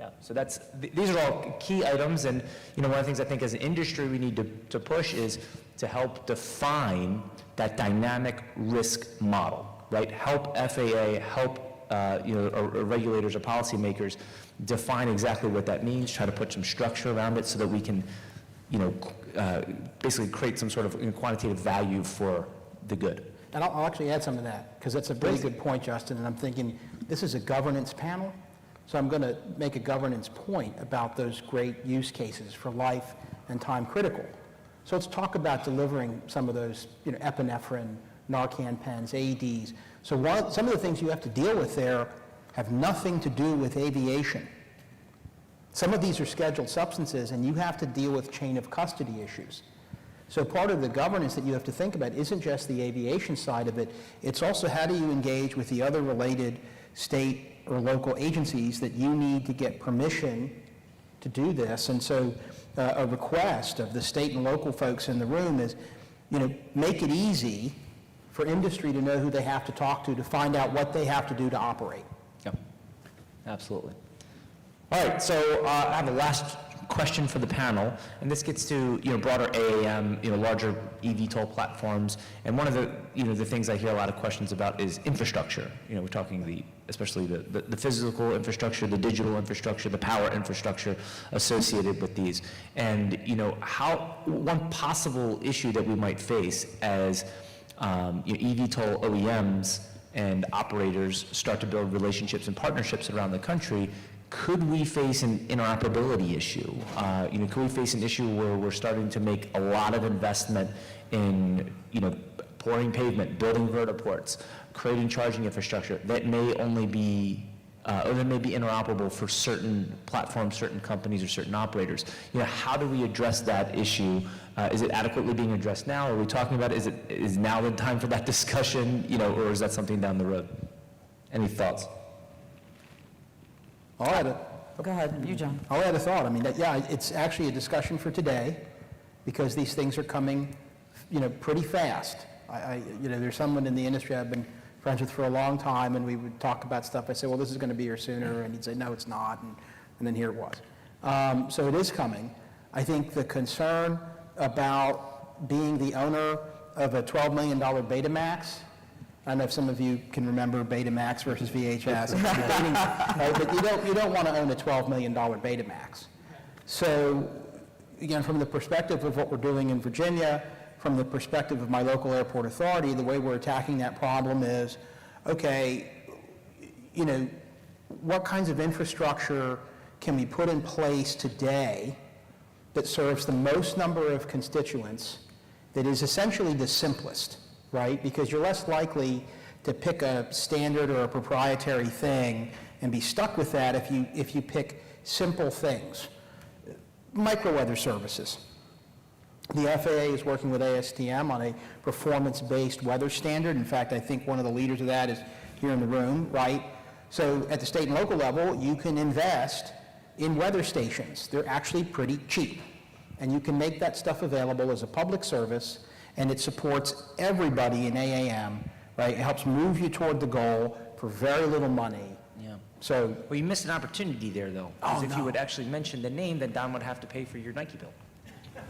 Yeah, so these are all key items, and one of the things I think as an industry we need to push is to help define that dynamic risk model, right? Help FAA, help or regulators or policymakers define exactly what that means, try to put some structure around it so that we can basically create some sort of quantitative value for the good. And I'll actually add some of that, because that's a really good point, Justin, and I'm thinking, this is a governance panel, so I'm going to make a governance point about those great use cases for life and time critical. So let's talk about delivering some of those, epinephrine, Narcan pens, AEDs. So some of the things you have to deal with there have nothing to do with aviation. Some of these are scheduled substances, and you have to deal with chain of custody issues. So part of the governance that you have to think about isn't just the aviation side of it, it's also how do you engage with the other related state or local agencies that you need to get permission to do this. And so a request of the state and local folks in the room is, make it easy for industry to know who they have to talk to find out what they have to do to operate. Yeah, absolutely. All right, so I have a last question for the panel, and this gets to broader AAM, larger eVTOL platforms. And one of the things I hear a lot of questions about is infrastructure. We're talking especially the physical infrastructure, the digital infrastructure, the power infrastructure associated with these. And one possible issue that we might face as eVTOL OEMs and operators start to build relationships and partnerships around the country. Could we face an interoperability issue? Could we face an issue where we're starting to make a lot of investment in, pouring pavement, building vertiports, creating charging infrastructure that may only be, or that may be interoperable for certain platforms, certain companies, or certain operators? How do we address that issue? Is it adequately being addressed now? Are we talking about it? Is now the time for that discussion, or is that something down the road? Any thoughts? I'll add Go ahead, you, John. I'll add a thought. I mean, it's actually a discussion for today because these things are coming, pretty fast. There's someone in the industry I've been friends with for a long time, and we would talk about stuff. I say, well, this is going to be here sooner, and he'd say, no, it's not, and then here it was. So it is coming. I think the concern about being the owner of a $12 million Betamax, I don't know if some of you can remember Betamax versus VHS. Right? But you don't want to own a $12 million Betamax. So again, from the perspective of what we're doing in Virginia, from the perspective of my local airport authority, the way we're attacking that problem is, okay, what kinds of infrastructure can we put in place today that serves the most number of constituents, that is essentially the simplest, right? Because you're less likely to pick a standard or a proprietary thing and be stuck with that if you pick simple things. Microweather services. The FAA is working with ASTM on a performance-based weather standard. In fact, I think one of the leaders of that is here in the room, right? So at the state and local level, you can invest in weather stations. They're actually pretty cheap. And you can make that stuff available as a public service, and it supports everybody in AAM, right? It helps move you toward the goal for very little money. Yeah. So, Well, you missed an opportunity there, though. Because if you would actually mention the name, then Don would have to pay for your Nike bill.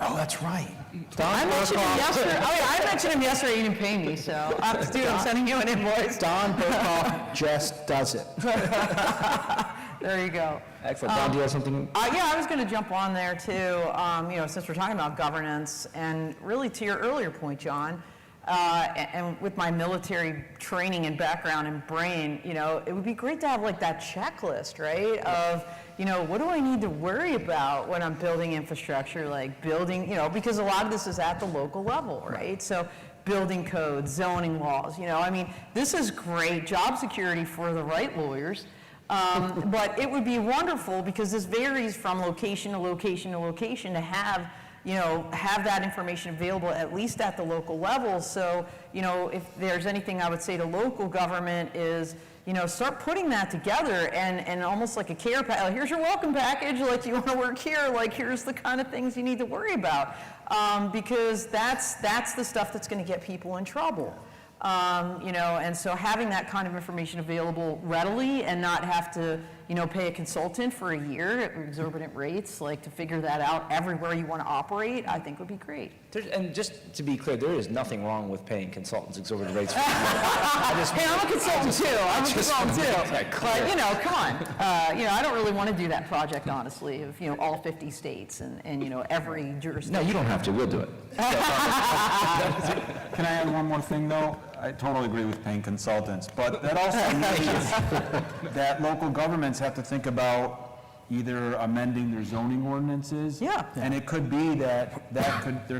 oh, that's right. I mentioned him yesterday. I mentioned him yesterday. He didn't pay me, so I'm sending you an invoice. Don Burkhoff just does it. There you go. Excellent. Don, do you have something? Yeah, I was going to jump on there too. Since we're talking about governance, and really to your earlier point, John, and with my military training and background and brain, it would be great to have like that checklist, right? Of what do I need to worry about when I'm building infrastructure, like building, because a lot of this is at the local level, right? So building codes, zoning laws, this is great job security for the right lawyers. But it would be wonderful, because this varies from location to location to location, to have that information available at least at the local level. So, if there's anything I would say to local government is, start putting that together and almost like a care package. Here's your welcome package. Like, you want to work here? Like, here's the kind of things you need to worry about, because that's the stuff that's going to get people in trouble. And so having that kind of information available readily and not have to, pay a consultant for a year at exorbitant rates, like to figure that out everywhere you want to operate, I think would be great. And just to be clear, there is nothing wrong with paying consultants exorbitant rates. Hey, I'm a consultant too. But, come on. I don't really want to do that project, honestly, of, all 50 states and every jurisdiction. No, you don't have to. We'll do it. Can I add one more thing, though? I totally agree with paying consultants, but that also means that local governments have to think about either amending their zoning ordinances. Yeah. And it could be there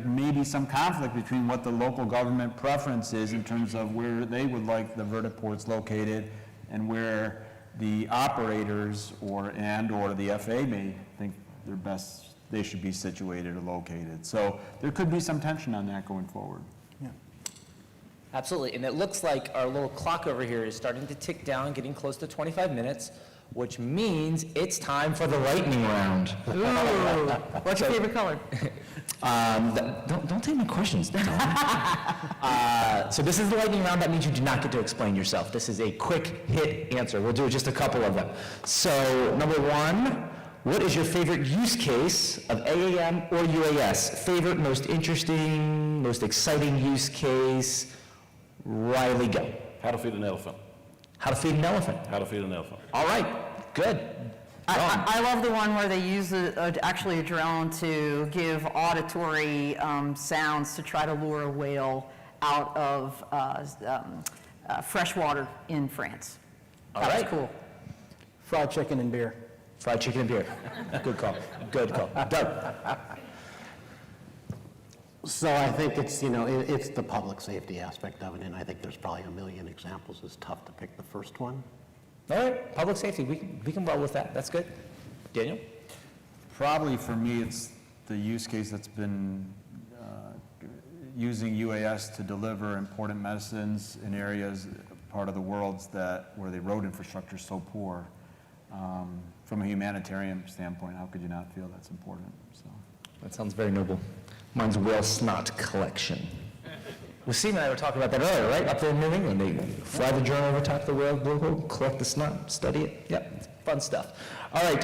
may be some conflict between what the local government preference is in terms of where they would like the vertiports located and where the operators or the FAA may think they're best they should be situated or located. So there could be some tension on that going forward. Absolutely, and it looks like our little clock over here is starting to tick down, getting close to 25 minutes, which means it's time for the lightning round. Ooh, what's your favorite color? Don't take my questions, Don. So this is the lightning round. That means you do not get to explain yourself. This is a quick hit answer. We'll do just a couple of them. So number one, what is your favorite use case of AAM or UAS? Favorite, most interesting, most exciting use case? Riley, go. How to feed an elephant. How to feed an elephant. How to feed an elephant. All right, good. I love the one where they use actually a drone to give auditory sounds to try to lure a whale out of fresh water in France. All That was right. cool. Fried chicken and beer. Fried chicken and beer. Good call. Good call. Doug. So I think it's, it's the public safety aspect of it, and I think there's probably a million examples. It's tough to pick the first one. All right, public safety, we can roll with that, that's good. Daniel? Probably for me, it's the use case that's been using UAS to deliver important medicines in areas, part of the world where the road infrastructure is so poor. From a humanitarian standpoint, how could you not feel that's important? So. That sounds very noble. Mine's whale snot collection. Wasim and I were talking about that earlier, right? Up there in New England, they fly the drone over top of the whale blowhole, collect the snot, study it. Yep, it's fun stuff. All right,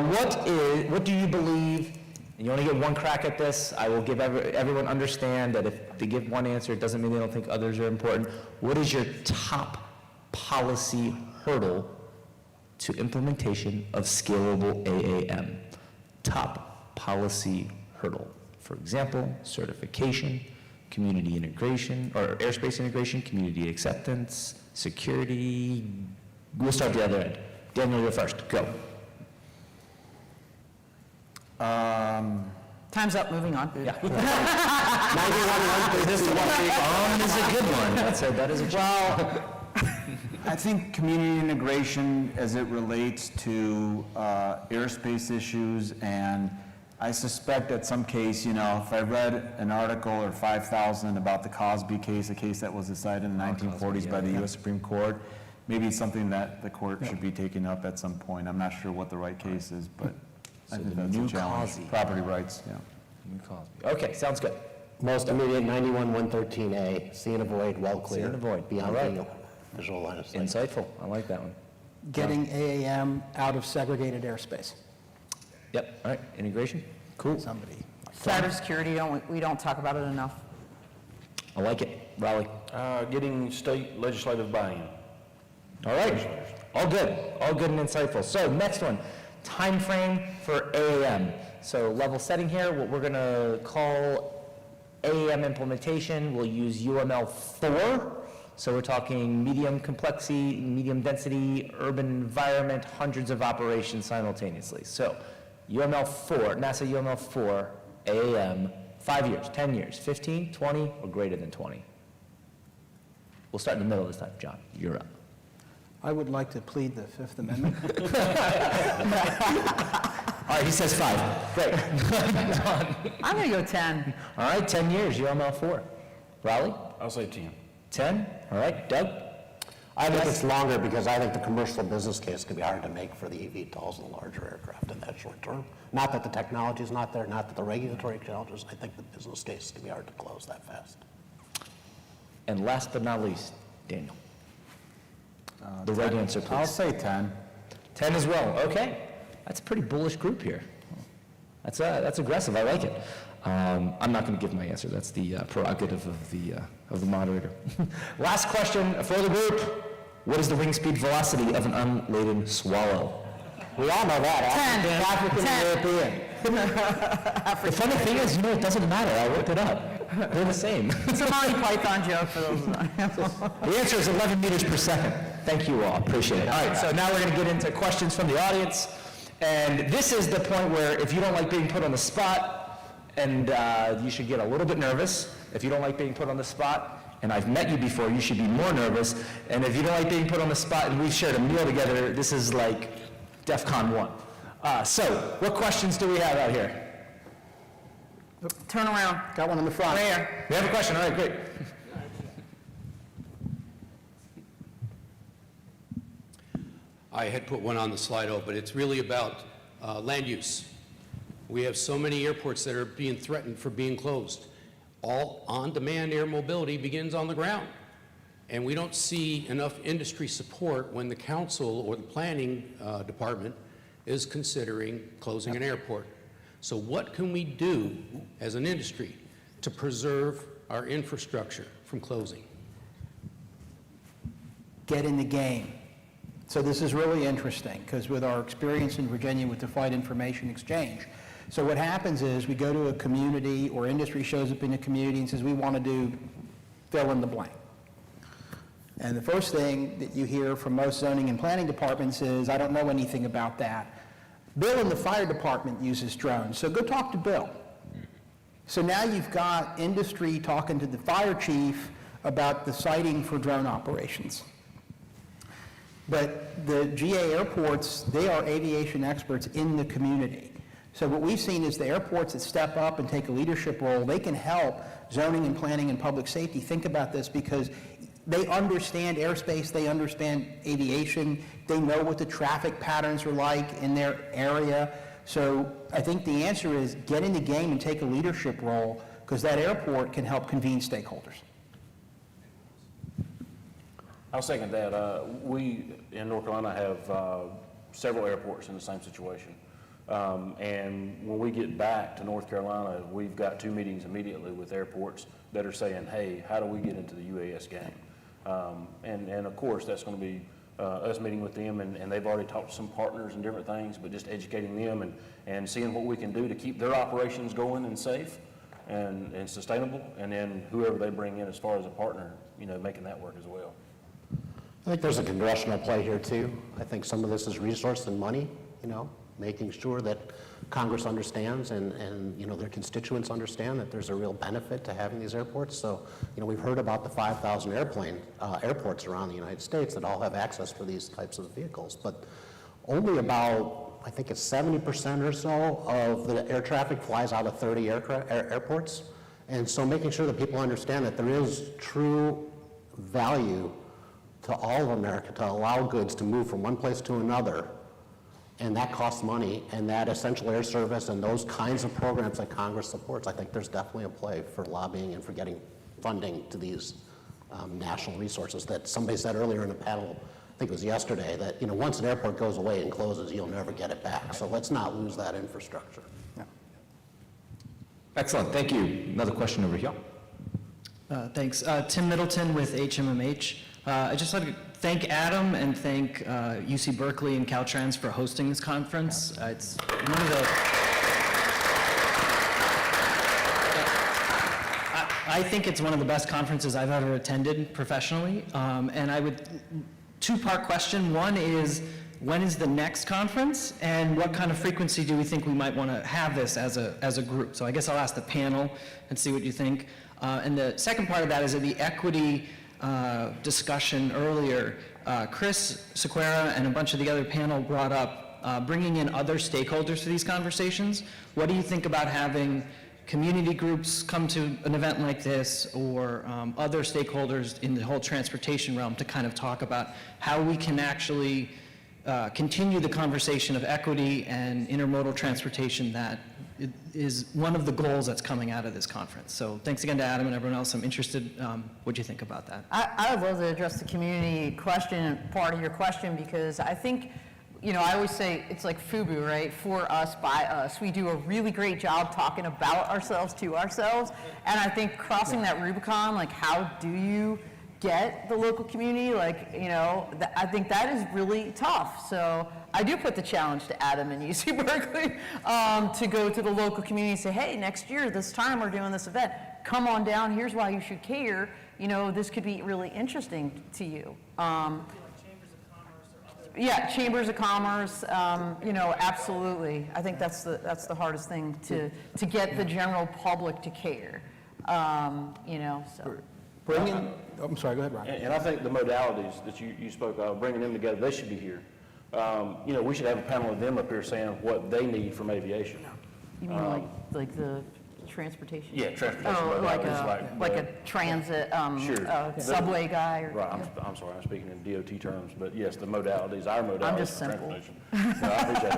what do you believe, and you only get one crack at this, I will give everyone understand that if they give one answer, it doesn't mean they don't think others are important. What is your top policy hurdle to implementation of scalable AAM? Top policy hurdle. For example, certification, community integration, or airspace integration, community acceptance, security. We'll start the other end. Daniel, you're first. Go. Time's up, moving on. Yeah. 91 this is a good one. That is a well. I think community integration as it relates to airspace issues, and I suspect at some case, if I read an article or 5,000 about the Cosby case, a case that was decided in the 1940s by the U.S. Supreme Court, maybe it's something that the court should be taking up at some point. I'm not sure what the right case is, but I think that's a challenge. Cosby. Property rights, yeah. New Cosby. Okay, sounds good. Most immediate 91-113A, see and avoid, well clear. See and avoid. Beyond All right. the visual line of sight. Insightful. I like that one. Getting AAM out of segregated airspace. Yep. All right. Integration. Cool. Somebody. Cybersecurity, we don't talk about it enough. I like it. Raleigh. Getting state legislative buy-in. All right. All good. All good and insightful. So next one, time frame for AAM. So level setting here, what we're going to call AAM implementation, we'll use UML 4. So we're talking medium complexity, medium density, urban environment, hundreds of operations simultaneously. So UML 4, NASA UML 4, AAM, 5 years, 10 years, 15, 20, or greater than 20. We'll start in the middle this time. John, you're up. I would like to plead the Fifth Amendment. All right, he says 5. Great. I'm going to go 10. All right, 10 years, UML 4. Raleigh? I'll say 10. 10? All right, Doug? I think it's longer because I think the commercial business case could be hard to make for the eVTOLs and the larger aircraft in that short term. Not that the technology is not there, not that the regulatory challenges, I think the business case could be hard to close that fast. And last but not least, Daniel. The right answer, please. I'll say 10. 10 as well, okay. That's a pretty bullish group here. That's aggressive, I like it. I'm not going to give my answer. That's the prerogative of the moderator. Last question for the group. What is the wing speed velocity of an unladen swallow? We all know that. 10. The funny thing is, it doesn't matter. I looked it up. They're the same. It's a Monty Python joke for those. The answer is 11 meters per second. Thank you all. Appreciate it. All right, so now we're going to get into questions from the audience. And this is the point where if you don't like being put on the spot, and you should get a little bit nervous. If you don't like being put on the spot, and I've met you before, you should be more nervous. And if you don't like being put on the spot and we've shared a meal together, this is like DEF CON 1. So, what questions do we have out here? Turn around. Got one in the front. Where? We have a question, all right, great. I had put one on the Slido, but it's really about land use. We have so many airports that are being threatened for being closed. All on-demand air mobility begins on the ground. And we don't see enough industry support when the council or the planning department is considering closing an airport. So what can we do as an industry to preserve our infrastructure from closing? Get in the game. So this is really interesting, because with our experience in Virginia with the Flight Information Exchange, so what happens is we go to a community, or industry shows up in a community and says, we want to do fill in the blank. And the first thing that you hear from most zoning and planning departments is, I don't know anything about that. Bill in the fire department uses drones, so go talk to Bill. So now you've got industry talking to the fire chief about the siting for drone operations. But the GA airports, they are aviation experts in the community. So what we've seen is the airports that step up and take a leadership role, they can help zoning and planning and public safety think about this, because they understand airspace, they understand aviation, they know what the traffic patterns are like in their area. So I think the answer is get in the game and take a leadership role, because that airport can help convene stakeholders. I'll second that. We in North Carolina have several airports in the same situation. And when we get back to North Carolina, we've got 2 meetings immediately with airports that are saying, hey, how do we get into the UAS game? And of course, that's going to be us meeting with them, and they've already talked to some partners and different things, but just educating them and seeing what we can do to keep their operations going and safe and sustainable, and then whoever they bring in as far as a partner, you know, making that work as well. I think there's a congressional play here too. I think some of this is resource and money, you know, making sure that Congress understands and you know, their constituents understand that there's a real benefit to having these airports. So, you know, we've heard about the 5,000 airports around the United States that all have access for these types of vehicles, but only about, I think it's 70% or so of the air traffic flies out of 30 airports. And so making sure that people understand that there is true value to all of America to allow goods to move from one place to another, and that costs money, and that essential air service and those kinds of programs that Congress supports, I think there's definitely a play for lobbying and for getting funding to these national resources that somebody said earlier in a panel, I think it was yesterday, that, you know, once an airport goes away and closes, you'll never get it back. So let's not lose that infrastructure. Yeah. Excellent, thank you. Another question over here. Thanks. Tim Middleton with HMMH. I'd just like to thank Adam and thank UC Berkeley and Caltrans for hosting this conference. It's one of the... I think it's one of the best conferences I've ever attended professionally. And I would... Two-part question. One is, when is the next conference? And what kind of frequency do we think we might want to have this as a group? So I guess I'll ask the panel and see what you think. And the second part of that is that the equity discussion earlier, Chris Sequeira and a bunch of the other panel brought up bringing in other stakeholders to these conversations. What do you think about having community groups come to an event like this, or other stakeholders in the whole transportation realm to kind of talk about how we can actually continue the conversation of equity and intermodal transportation that is one of the goals that's coming out of this conference. So thanks again to Adam and everyone else. I'm interested, what do you think about that? I would love to address the community question, part of your question, because I think, you know, I always say it's like FUBU, right? For us, by us. We do a really great job talking about ourselves to ourselves, and I think crossing that Rubicon, like how do you get the local community, like, you know, I think that is really tough. So I do put the challenge to Adam and UC Berkeley to go to the local community and say, hey, next year, this time we're doing this event. Come on down, here's why you should care. You know, this could be really interesting to you. Yeah, chambers of commerce, you know, absolutely. I think that's the hardest thing to get the general public to care, you know, so. Bring in, oh, I'm sorry, go ahead, Ryan. And I think the modalities that you spoke of, bringing them together, they should be here. You know, we should have a panel of them up here saying what they need from aviation. You mean like the transportation? Yeah, transportation Oh, like modalities, a, like a transit, Sure. subway guy or? Right, I'm sorry, I'm speaking in DOT terms, but yes, the modalities, our modalities. I'm just for simple. transportation. No, I appreciate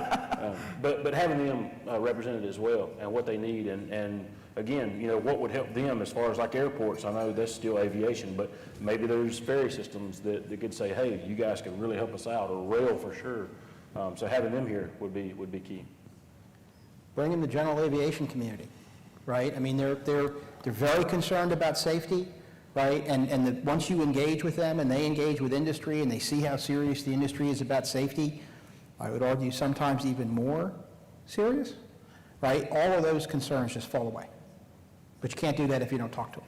it. But having them represented as well, and what they need, and again, what would help them as far as like airports, I know that's still aviation, but maybe there's ferry systems that could say, hey, you guys can really help us out, or rail for sure. So having them here would be key. Bring in the general aviation community, right? I mean, they're very concerned about safety, right? And once you engage with them and they engage with industry and they see how serious the industry is about safety, I would argue sometimes even more serious, right? All of those concerns just fall away. But you can't do that if you don't talk to them.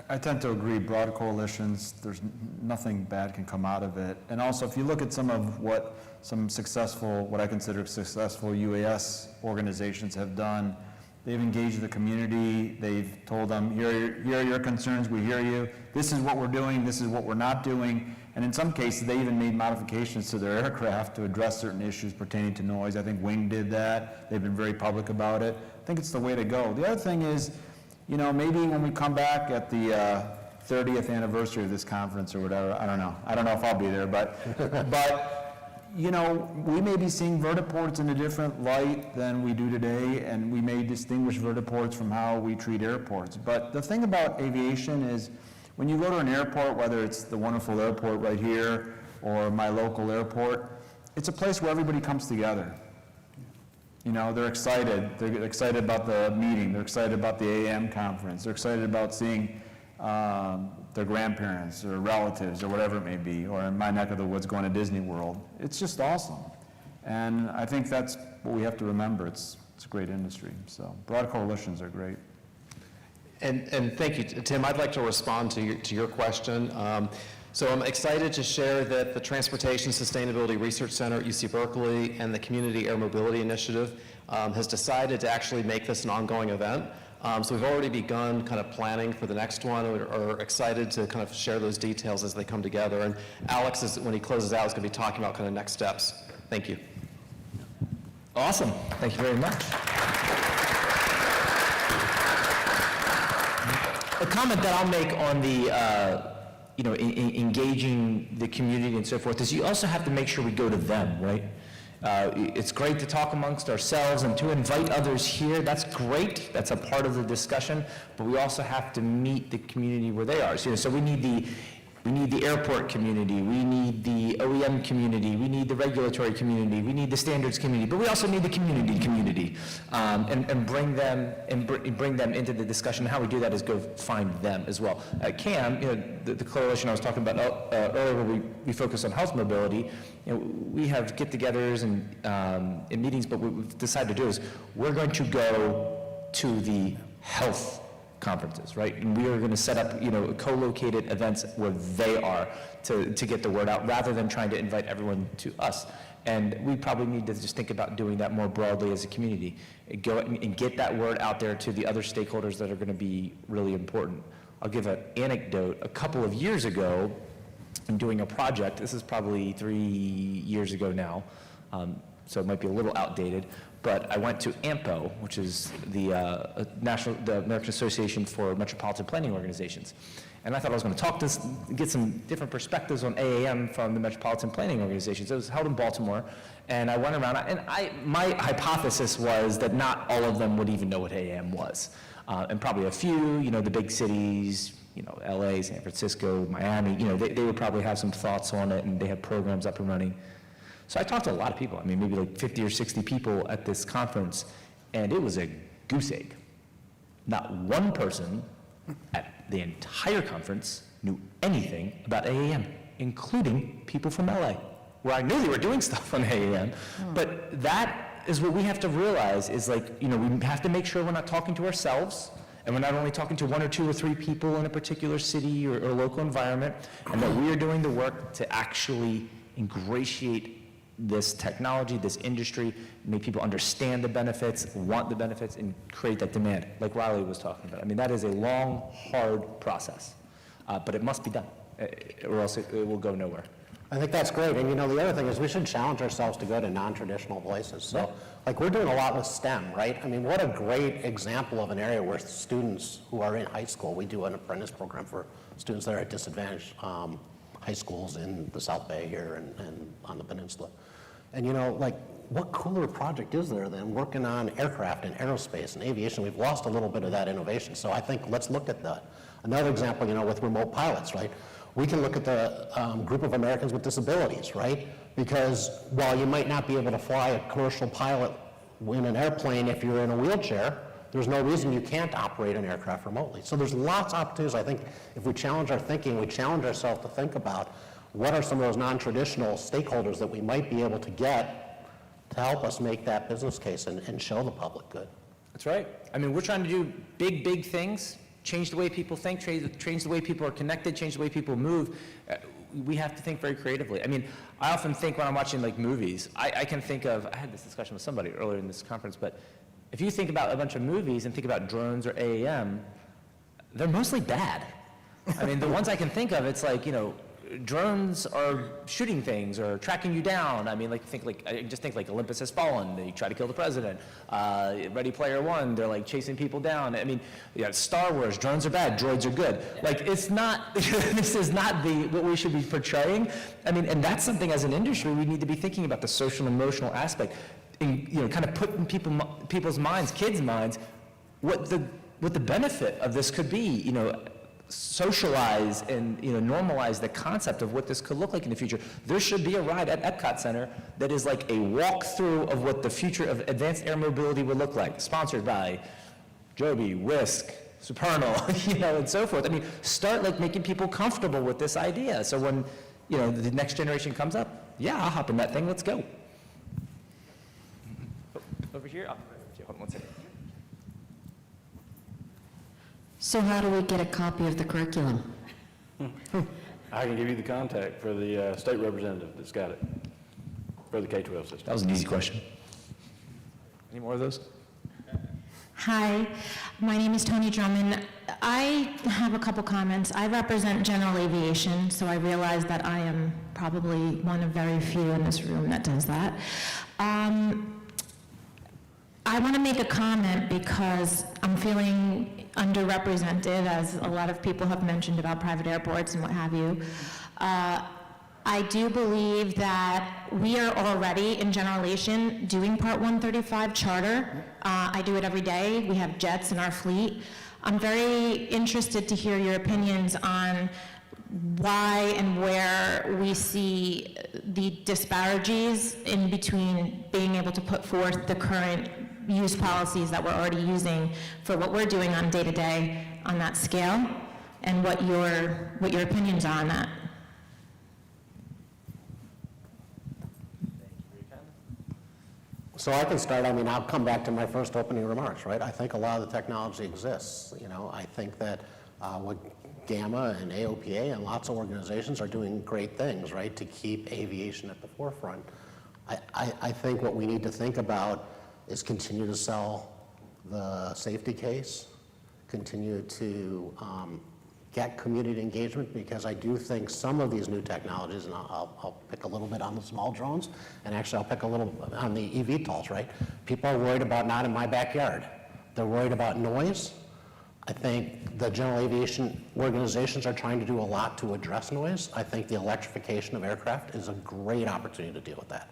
I tend to agree, broad coalitions, there's nothing bad can come out of it. And also, if you look at some of what some successful, what I consider successful UAS organizations have done, they've engaged the community, they've told them, here are your concerns, we hear you, this is what we're doing, this is what we're not doing, and in some cases, they even made modifications to their aircraft to address certain issues pertaining to noise. I think Wing did that, they've been very public about it. I think it's the way to go. The other thing is, maybe when we come back at the 30th anniversary of this conference or whatever, I don't know if I'll be there, but we may be seeing vertiports in a different light than we do today, and we may distinguish vertiports from how we treat airports. But the thing about aviation is, when you go to an airport, whether it's the wonderful airport right here or my local airport, it's a place where everybody comes together. They're excited. They're excited about the meeting. They're excited about the AAM conference. They're excited about seeing their grandparents or relatives or whatever it may be, or in my neck of the woods going to Disney World. It's just awesome. And I think that's what we have to remember. It's a great industry. So broad coalitions are great. And thank you, Tim. I'd like to respond to your question. So I'm excited to share that the Transportation Sustainability Research Center at UC Berkeley and the Community Air Mobility Initiative has decided to actually make this an ongoing event. So we've already begun kind of planning for the next one. We're excited to kind of share those details as they come together. And Alex, when he closes out, is going to be talking about kind of next steps. Thank you. Awesome. Thank you very much. A comment that I'll make on the, engaging the community and so forth is you also have to make sure we go to them, right? It's great to talk amongst ourselves and to invite others here. That's great. That's a part of the discussion. But we also have to meet the community where they are. So we need the airport community. We need the OEM community. We need the regulatory community. We need the standards community. But we also need the community, and bring them into the discussion. How we do that is go find them as well. CAM, the coalition I was talking about earlier, where we focus on health mobility. We have get-togethers and in meetings. But what we've decided to do is we're going to go to the health conferences, right? And we are going to set up, co-located events where they are to get the word out, rather than trying to invite everyone to us. And we probably need to just think about doing that more broadly as a community. Go and get that word out there to the other stakeholders that are going to be really important. I'll give an anecdote. A couple of years ago, I'm doing a project. This is probably 3 years ago now, so it might be a little outdated. But I went to AMPO, which is the American Association for Metropolitan Planning Organizations. And I thought I was going to get some different perspectives on AAM from the Metropolitan Planning Organizations. It was held in Baltimore, and I went around, and my hypothesis was that not all of them would even know what AAM was. And probably a few, the big cities, LA, San Francisco, Miami, they would probably have some thoughts on it, and they have programs up and running. So I talked to a lot of people, maybe like 50 or 60 people at this conference, and it was a goose egg. Not one person at the entire conference knew anything about AAM, including people from LA, where I knew they were doing stuff on AAM. But that is what we have to realize is we have to make sure we're not talking to ourselves, and we're not only talking to 1 or 2 or 3 people in a particular city or local environment, and that we are doing the work to actually ingratiate this technology, this industry, make people understand the benefits, want the benefits, and create that demand, like Riley was talking about. That is a long, hard process, but it must be done, or else it will go nowhere. I think that's great. And the other thing is we should challenge ourselves to go to non-traditional places. So like we're doing a lot with STEM, right? I mean, what a great example of an area where students who are in high school, we do an apprentice program for students that are at disadvantaged high schools in the South Bay here and on the peninsula. And like what cooler project is there than working on aircraft and aerospace and aviation? We've lost a little bit of that innovation. So I think let's look at that. Another example, with remote pilots, right? We can look at the group of Americans with disabilities, right? Because while you might not be able to fly a commercial pilot in an airplane if you're in a wheelchair, there's no reason you can't operate an aircraft remotely. So there's lots of opportunities. I think if we challenge our thinking, we challenge ourselves to think about what are some of those non-traditional stakeholders that we might be able to get to help us make that business case and show the public good. That's right. I mean, we're trying to do big things, change the way people think, change the way people are connected, change the way people move. We have to think very creatively. I mean, I often think when I'm watching like movies, I can think of, I had this discussion with somebody earlier in this conference, but if you think about a bunch of movies and think about drones or AAM, they're mostly bad. I mean, the ones I can think of, it's like, drones are shooting things or tracking you down. I mean, I just think like Olympus Has Fallen, they try to kill the president. Ready Player One, they're like chasing people down. I mean, Star Wars, drones are bad, droids are good. Like it's not, this is not what we should be portraying. I mean, and that's something as an industry we need to be thinking about, the social and emotional aspect. In, kind of put in people's minds, kids' minds, what the benefit of this could be, socialize and normalize the concept of what this could look like in the future. There should be a ride at Epcot Center that is like a walkthrough of what the future of advanced air mobility would look like, sponsored by Joby, Whisk, Supernal, and so forth. I mean, start like making people comfortable with this idea. So when the next generation comes up, yeah, I'll hop in that thing. Let's go. Over here. Hold on one second. So how do we get a copy of the curriculum? I can give you the contact for the state representative that's got it, for the K-12 system. That was an easy question. Any more of those? Hi, my name is Tony Drummond. I have a couple comments. I represent general aviation, so I realize that I am probably one of very few in this room that does that. I want to make a comment because I'm feeling underrepresented, as a lot of people have mentioned about private airports and what have you. I do believe that we are already in general aviation doing Part 135 charter. I do it every day. We have jets in our fleet. I'm very interested to hear your opinions on why and where we see the disparities in between being able to put forth the current use policies that we're already using for what we're doing on day-to-day on that scale, and what your opinions are on that. So I can start. I mean, I'll come back to my first opening remarks, right? I think a lot of the technology exists. I think that what GAMA and AOPA and lots of organizations are doing great things, right, to keep aviation at the forefront. I think what we need to think about is continue to sell the safety case, continue to get community engagement, because I do think some of these new technologies, and I'll pick a little bit on the small drones, and actually I'll pick a little on the eVTOLs, right? People are worried about not in my backyard. They're worried about noise. I think the general aviation organizations are trying to do a lot to address noise. I think the electrification of aircraft is a great opportunity to deal with that.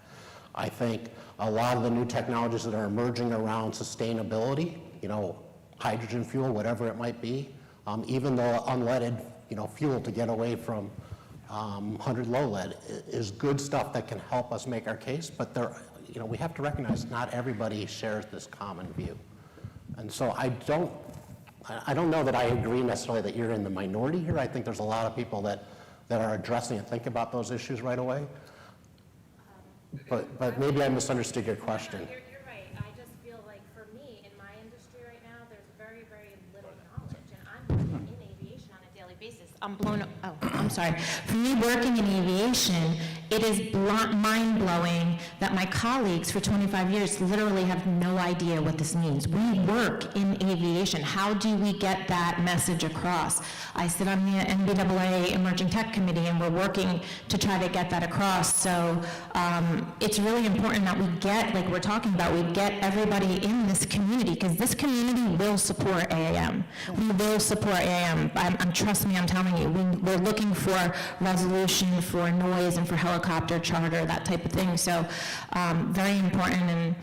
I think a lot of the new technologies that are emerging around sustainability, hydrogen fuel, whatever it might be, even the unleaded, fuel to get away from 100 low lead is good stuff that can help us make our case. But we have to recognize not everybody shares this common view, and so I don't know that I agree necessarily that you're in the minority here. I think there's a lot of people that are addressing and think about those issues right away. But maybe I misunderstood your question. You're right. I just feel like for me, in my industry right now, there's very, very little knowledge, and I'm working in aviation on a daily basis. I'm blown up. Oh, I'm sorry. For me, working in aviation, it is mind-blowing that my colleagues for 25 years literally have no idea what this means. We work in aviation. How do we get that message across? I sit on the NBAA Emerging Tech Committee, and we're working to try to get that across. So it's really important that we get, like we're talking about, we get everybody in this community, because this community will support AAM. We will support AAM. Trust me, I'm telling you, we're looking for resolution for noise and for helicopter charter, that type of thing. So very important, and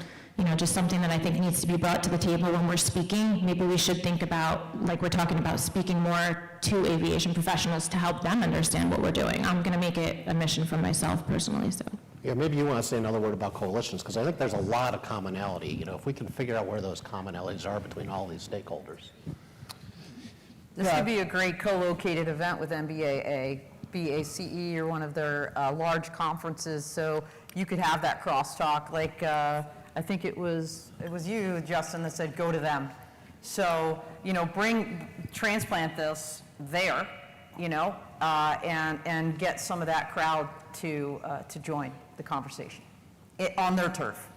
just something that I think needs to be brought to the table when we're speaking. Maybe we should think about, like we're talking about, speaking more to aviation professionals to help them understand what we're doing. I'm going to make it a mission for myself personally. So. Yeah, maybe you want to say another word about coalitions, because I think there's a lot of commonality. If we can figure out where those commonalities are between all these stakeholders. This would be a great co-located event with NBAA, BACE, or one of their large conferences, so you could have that crosstalk. Like, I think it was you, Justin, that said, go to them. So, transplant this there, and get some of that crowd to join the conversation on their turf.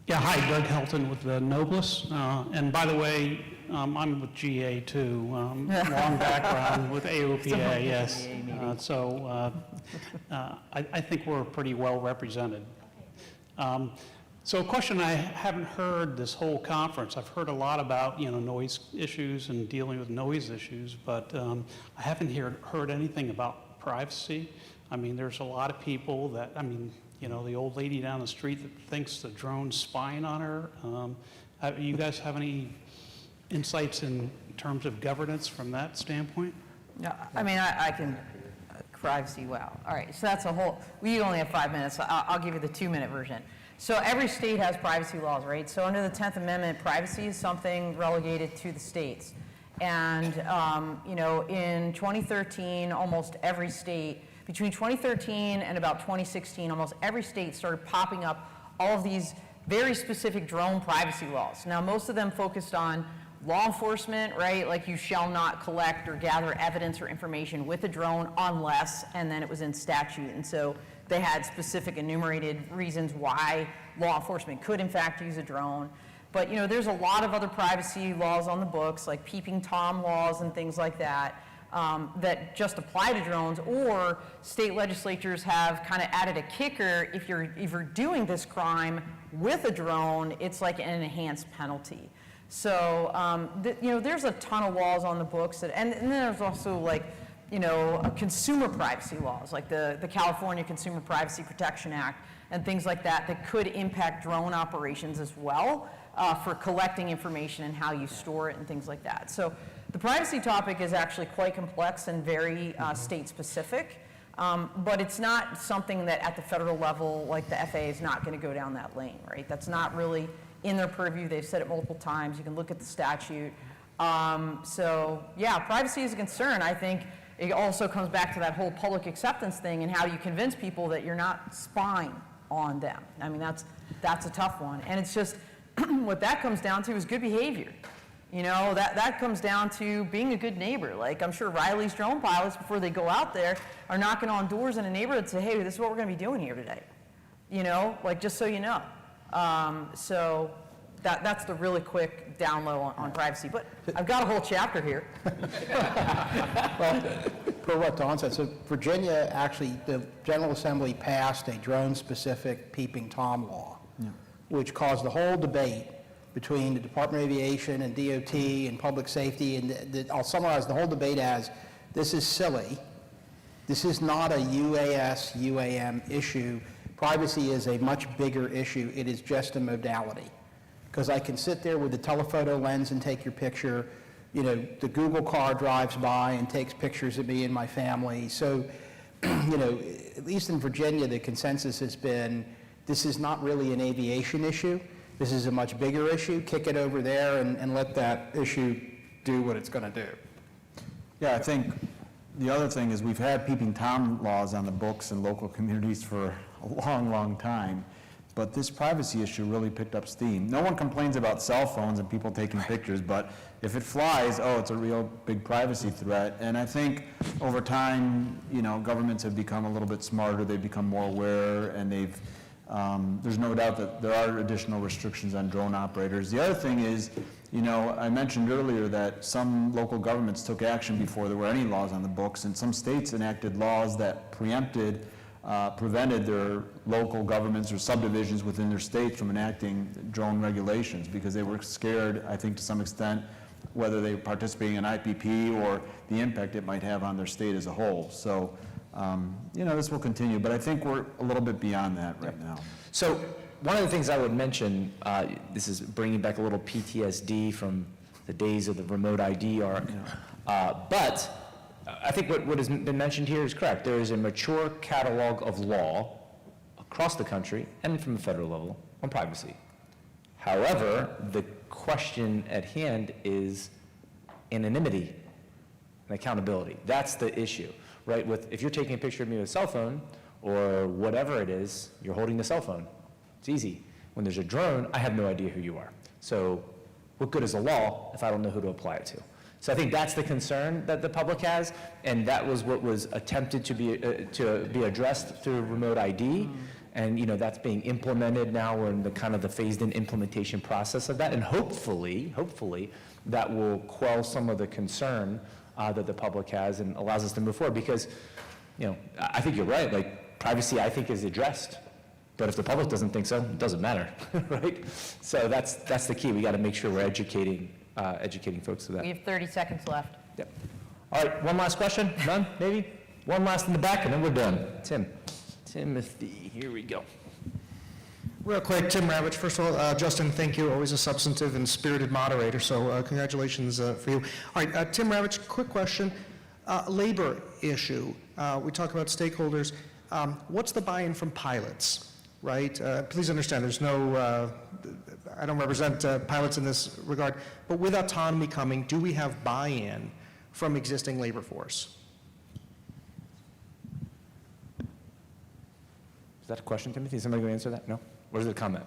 Yeah, hi, Doug Helton with the Nobles. And by the way, I'm with GA too. Long background with AOPA, yes. I think we're pretty well represented. So a question I haven't heard this whole conference. I've heard a lot about noise issues and dealing with noise issues, but I haven't heard anything about privacy. I mean, there's a lot of people that, the old lady down the street that thinks the drone's spying on her. You guys have any insights in terms of governance from that standpoint? Yeah, I can, privacy, wow. All right, so that's a whole, we only have 5 minutes, so I'll give you the 2-minute version. So every state has privacy laws, right? So under the 10th Amendment, privacy is something relegated to the states. And, in 2013, almost every state, between 2013 and about 2016, almost every state started popping up all of these very specific drone privacy laws. Now, most of them focused on law enforcement, right? Like, you shall not collect or gather evidence or information with a drone unless, and then it was in statute. And so they had specific enumerated reasons why law enforcement could, in fact, use a drone. But, there's a lot of other privacy laws on the books, like peeping Tom laws and things like that, that just apply to drones, or state legislatures have kind of added a kicker. If you're doing this crime with a drone, it's like an enhanced penalty. So, there's a ton of laws on the books, and then there's also consumer privacy laws, like the California Consumer Privacy Protection Act and things like that, that could impact drone operations as well, for collecting information and how you store it and things like that. So the privacy topic is actually quite complex and very state-specific, but it's not something that at the federal level, like the FAA is not going to go down that lane, right? That's not really in their purview. They've said it multiple times. You can look at the statute. So yeah, privacy is a concern. I think it also comes back to that whole public acceptance thing and how you convince people that you're not spying on them. That's a tough one. And it's just, what that comes down to is good behavior. That comes down to being a good neighbor. Like, I'm sure Riley's drone pilots, before they go out there, are knocking on doors in a neighborhood and say, hey, this is what we're going to be doing here today. Just so you know. So that's the really quick down low on privacy. But I've got a whole chapter here. Well, for what Dawn said, so Virginia, actually, the General Assembly passed a drone-specific peeping Tom law, which caused the whole debate between the Department of Aviation and DOT and public safety. And I'll summarize the whole debate as, this is silly. This is not a UAS, UAM issue. Privacy is a much bigger issue. It is just a modality. Because I can sit there with the telephoto lens and take your picture. The Google car drives by and takes pictures of me and my family. So, at least in Virginia, the consensus has been, this is not really an aviation issue. This is a much bigger issue. Kick it over there and let that issue do what it's going to do. Yeah, I think the other thing is we've had peeping Tom laws on the books in local communities for a long, long time. But this privacy issue really picked up steam. No one complains about cell phones and people taking pictures, but if it flies, oh, it's a real big privacy threat. And I think over time, governments have become a little bit smarter, they've become more aware, and there's no doubt that there are additional restrictions on drone operators. The other thing is, I mentioned earlier that some local governments took action before there were any laws on the books, and some states enacted laws that prevented their local governments or subdivisions within their states from enacting drone regulations because they were scared, I think to some extent, whether they were participating in IPP or the impact it might have on their state as a whole. So, this will continue, but I think we're a little bit beyond that right now. So one of the things I would mention, this is bringing back a little PTSD from the days of the remote ID, but I think what has been mentioned here is correct. There is a mature catalog of law across the country and from the federal level on privacy. However, the question at hand is anonymity and accountability. That's the issue, right? If you're taking a picture of me with a cell phone or whatever it is, you're holding the cell phone. It's easy. When there's a drone, I have no idea who you are. So what good is a law if I don't know who to apply it to? So I think that's the concern that the public has, and that was what was attempted to be addressed through remote ID, and that's being implemented now. We're in the kind of the phased-in implementation process of that, and hopefully, that will quell some of the concern that the public has and allows us to move forward. Because, I think you're right. Like privacy, I think is addressed, but if the public doesn't think so, it doesn't matter, right? So that's the key. We got to make sure we're educating folks to that. We have 30 seconds left. Yep. All right, one last question? None, maybe? One last in the back, and then we're done. Timothy, here we go. Real quick, Tim Ravitch. First of all, Justin, thank you. Always a substantive and spirited moderator, so congratulations for you. All right, Tim Ravitch, quick question. Labor issue. We talk about stakeholders. What's the buy-in from pilots, right? Please understand, there's no, I don't represent pilots in this regard, but with autonomy coming, do we have buy-in from existing labor force? Is that a question, Timothy? Is somebody going to answer that? No? Or is it a comment?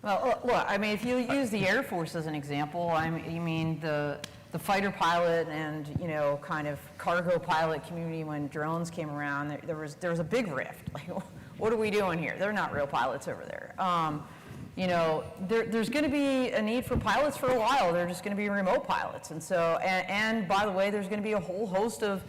Well, look, if you use the Air Force as an example, the fighter pilot and, kind of cargo pilot community when drones came around, there was a big rift. Like, what are we doing here? They're not real pilots over there. There's going to be a need for pilots for a while. They're just going to be remote pilots. And so, and by the way, there's going to be a whole host of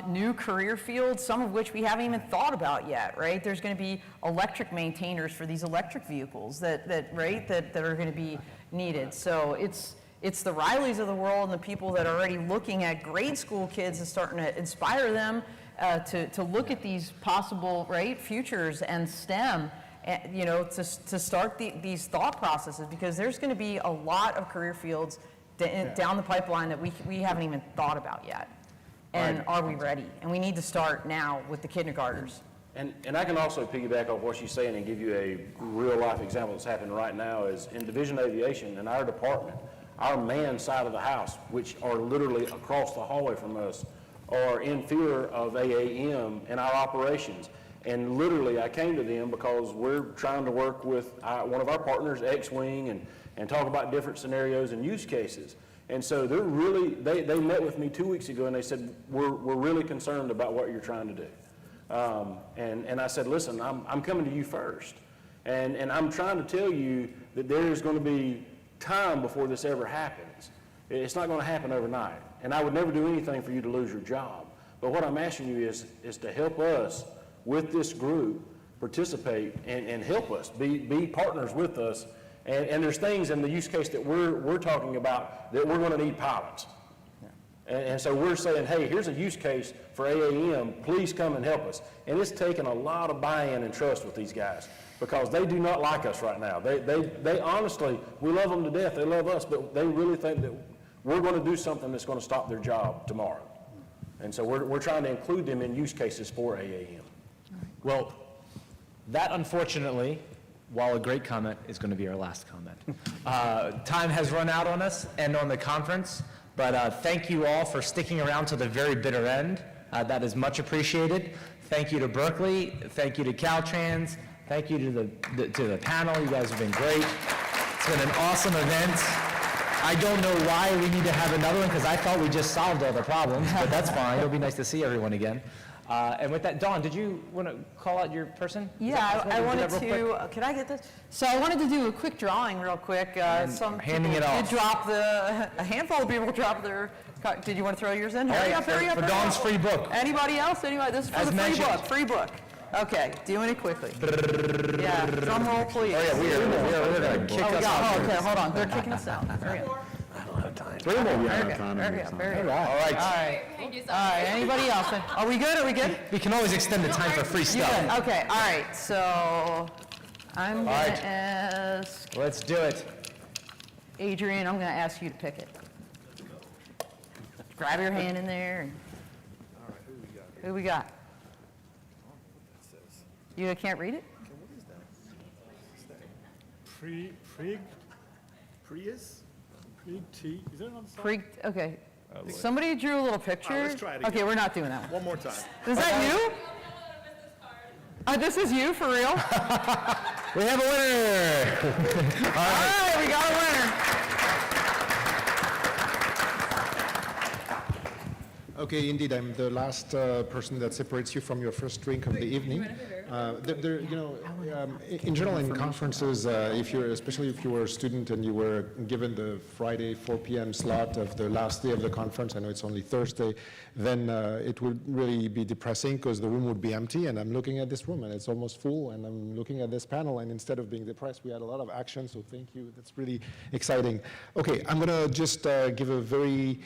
new career fields, some of which we haven't even thought about yet, right? There's going to be electric maintainers for these electric vehicles that are going to be needed. So it's the Rileys of the world and the people that are already looking at grade school kids and starting to inspire them to look at these possible, futures and STEM, to start these thought processes, because there's going to be a lot of career fields down the pipeline that we haven't even thought about yet. And are we ready? And we need to start now with the kindergartners. And I can also piggyback off what she's saying and give you a real-life example that's happening right now. Is in Division Aviation, in our department, our manned side of the house, which are literally across the hallway from us, are in fear of AAM in our operations. And literally, I came to them because we're trying to work with one of our partners, X-Wing, and talk about different scenarios and use cases. And so they're really, they met with me 2 weeks ago and they said, we're really concerned about what you're trying to do. And I said, listen, I'm coming to you first. And I'm trying to tell you that there is going to be time before this ever happens. It's not going to happen overnight. And I would never do anything for you to lose your job. But what I'm asking you is to help us with this group participate and help us, be partners with us. And there's things in the use case that we're talking about that we're going to need pilots. And so we're saying, hey, here's a use case for AAM, please come and help us. And it's taken a lot of buy-in and trust with these guys because they do not like us right now. They honestly, we love them to death, they love us, but they really think that we're going to do something that's going to stop their job tomorrow. And so we're trying to include them in use cases for AAM. Well, that unfortunately, while a great comment, is going to be our last comment. Time has run out on us and on the conference, but thank you all for sticking around to the very bitter end. That is much appreciated. Thank you to Berkeley, thank you to Caltrans, Thank you to the panel. You guys have been great. It's been an awesome event. I don't know why we need to have another one, because I thought we just solved all the problems, but that's fine. It'll be nice to see everyone again. And with that, Dawn, did you want to call out your person? Yeah, I wanted to, can I get this? So I wanted to do a quick drawing real quick. Some handing people it did off. drop a handful of people dropped their, did you want to throw yours in? Hurry up, hurry up. For hurry Dawn's up. free book. Anybody else? Anybody? This is for As the mentioned. free book. Okay, doing it quickly. Yeah, drum roll, please. Oh, yeah, we're going to kick us off. Okay, hold on, they're kicking us out. Hurry up. Three more. Hurry up, hurry up. All right. All right. All right, anybody else? Are we good? Are we good? We can always extend the time for free You stuff. good? Okay, all right, so I'm All gonna right. ask Let's do it. Adrian, I'm gonna ask you to pick it. Grab your hand in there. And who we got? You can't read it? Prius? T, is there another side? Okay. Somebody drew a little picture. let's try it again. Okay, we're not doing that one. One more time. Is that you? This is you, for real? We have a winner. All right, we got a winner. Okay, indeed, I'm the last person that separates you from your first drink of the evening. In general, in conferences, especially if you were a student and you were given the Friday 4 p.m. slot of the last day of the conference, I know it's only Thursday, then it would really be depressing because the room would be empty, and I'm looking at this room and it's almost full, and I'm looking at this panel, and instead of being depressed, we had a lot of action, so thank you. That's really exciting. Okay, I'm going to just give a very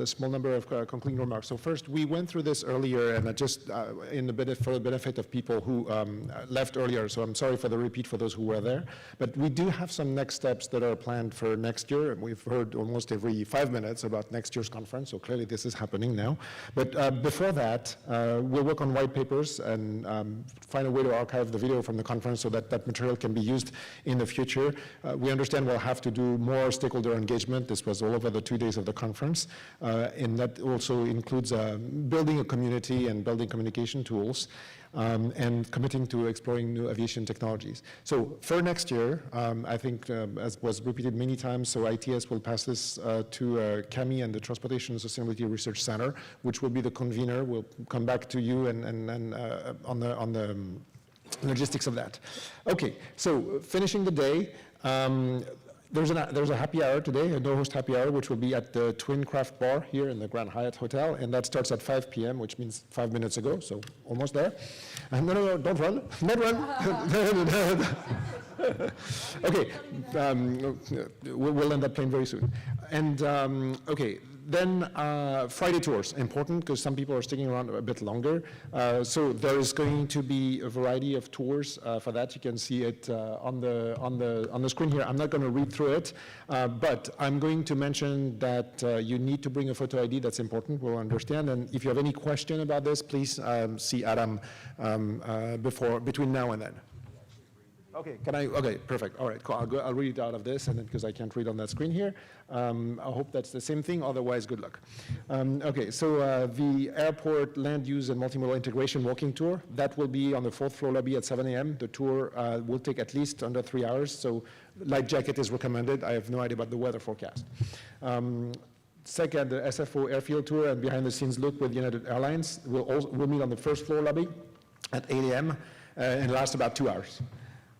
small number of concluding remarks. So first, we went through this earlier, and just for the benefit of people who left earlier, so I'm sorry for the repeat for those who were there, but we do have some next steps that are planned for next year. We've heard almost every 5 minutes about next year's conference, so clearly this is happening now. But before that, we'll work on white papers and find a way to archive the video from the conference so that that material can be used in the future. We understand we'll have to do more stakeholder engagement. This was all over the 2 days of the conference, and that also includes building a community and building communication tools. And committing to exploring new aviation technologies. So for next year, I think, as was repeated many times, so ITS will pass this to CAMI and the Transportation and Sustainability Research Center, which will be the convener. We'll come back to you and on the logistics of that. Okay, so finishing the day, there's a happy hour today, a no-host happy hour, which will be at the Twin Craft Bar here in the Grand Hyatt Hotel, and that starts at 5 p.m., which means 5 minutes ago, so almost there. No, don't run, don't run. Okay, we'll end up playing very soon. And okay, then Friday tours, important because some people are sticking around a bit longer. So there is going to be a variety of tours for that. You can see it on the screen here. I'm not going to read through it, but I'm going to mention that you need to bring a photo ID. That's important. We'll understand. And if you have any question about this, please see Adam between now and then. Okay, okay, perfect, all right, cool. I'll read it out of this, and then because I can't read on that screen here. I hope that's the same thing, otherwise, good luck. Okay, so the airport land use and multimodal integration walking tour, that will be on the 4th floor lobby at 7 a.m. The tour will take at least under 3 hours, so light jacket is recommended. I have no idea about the weather forecast. Second, the SFO airfield tour and behind-the-scenes look with United Airlines. We'll meet on the 1st floor lobby at 8 a.m. And last about 2 hours.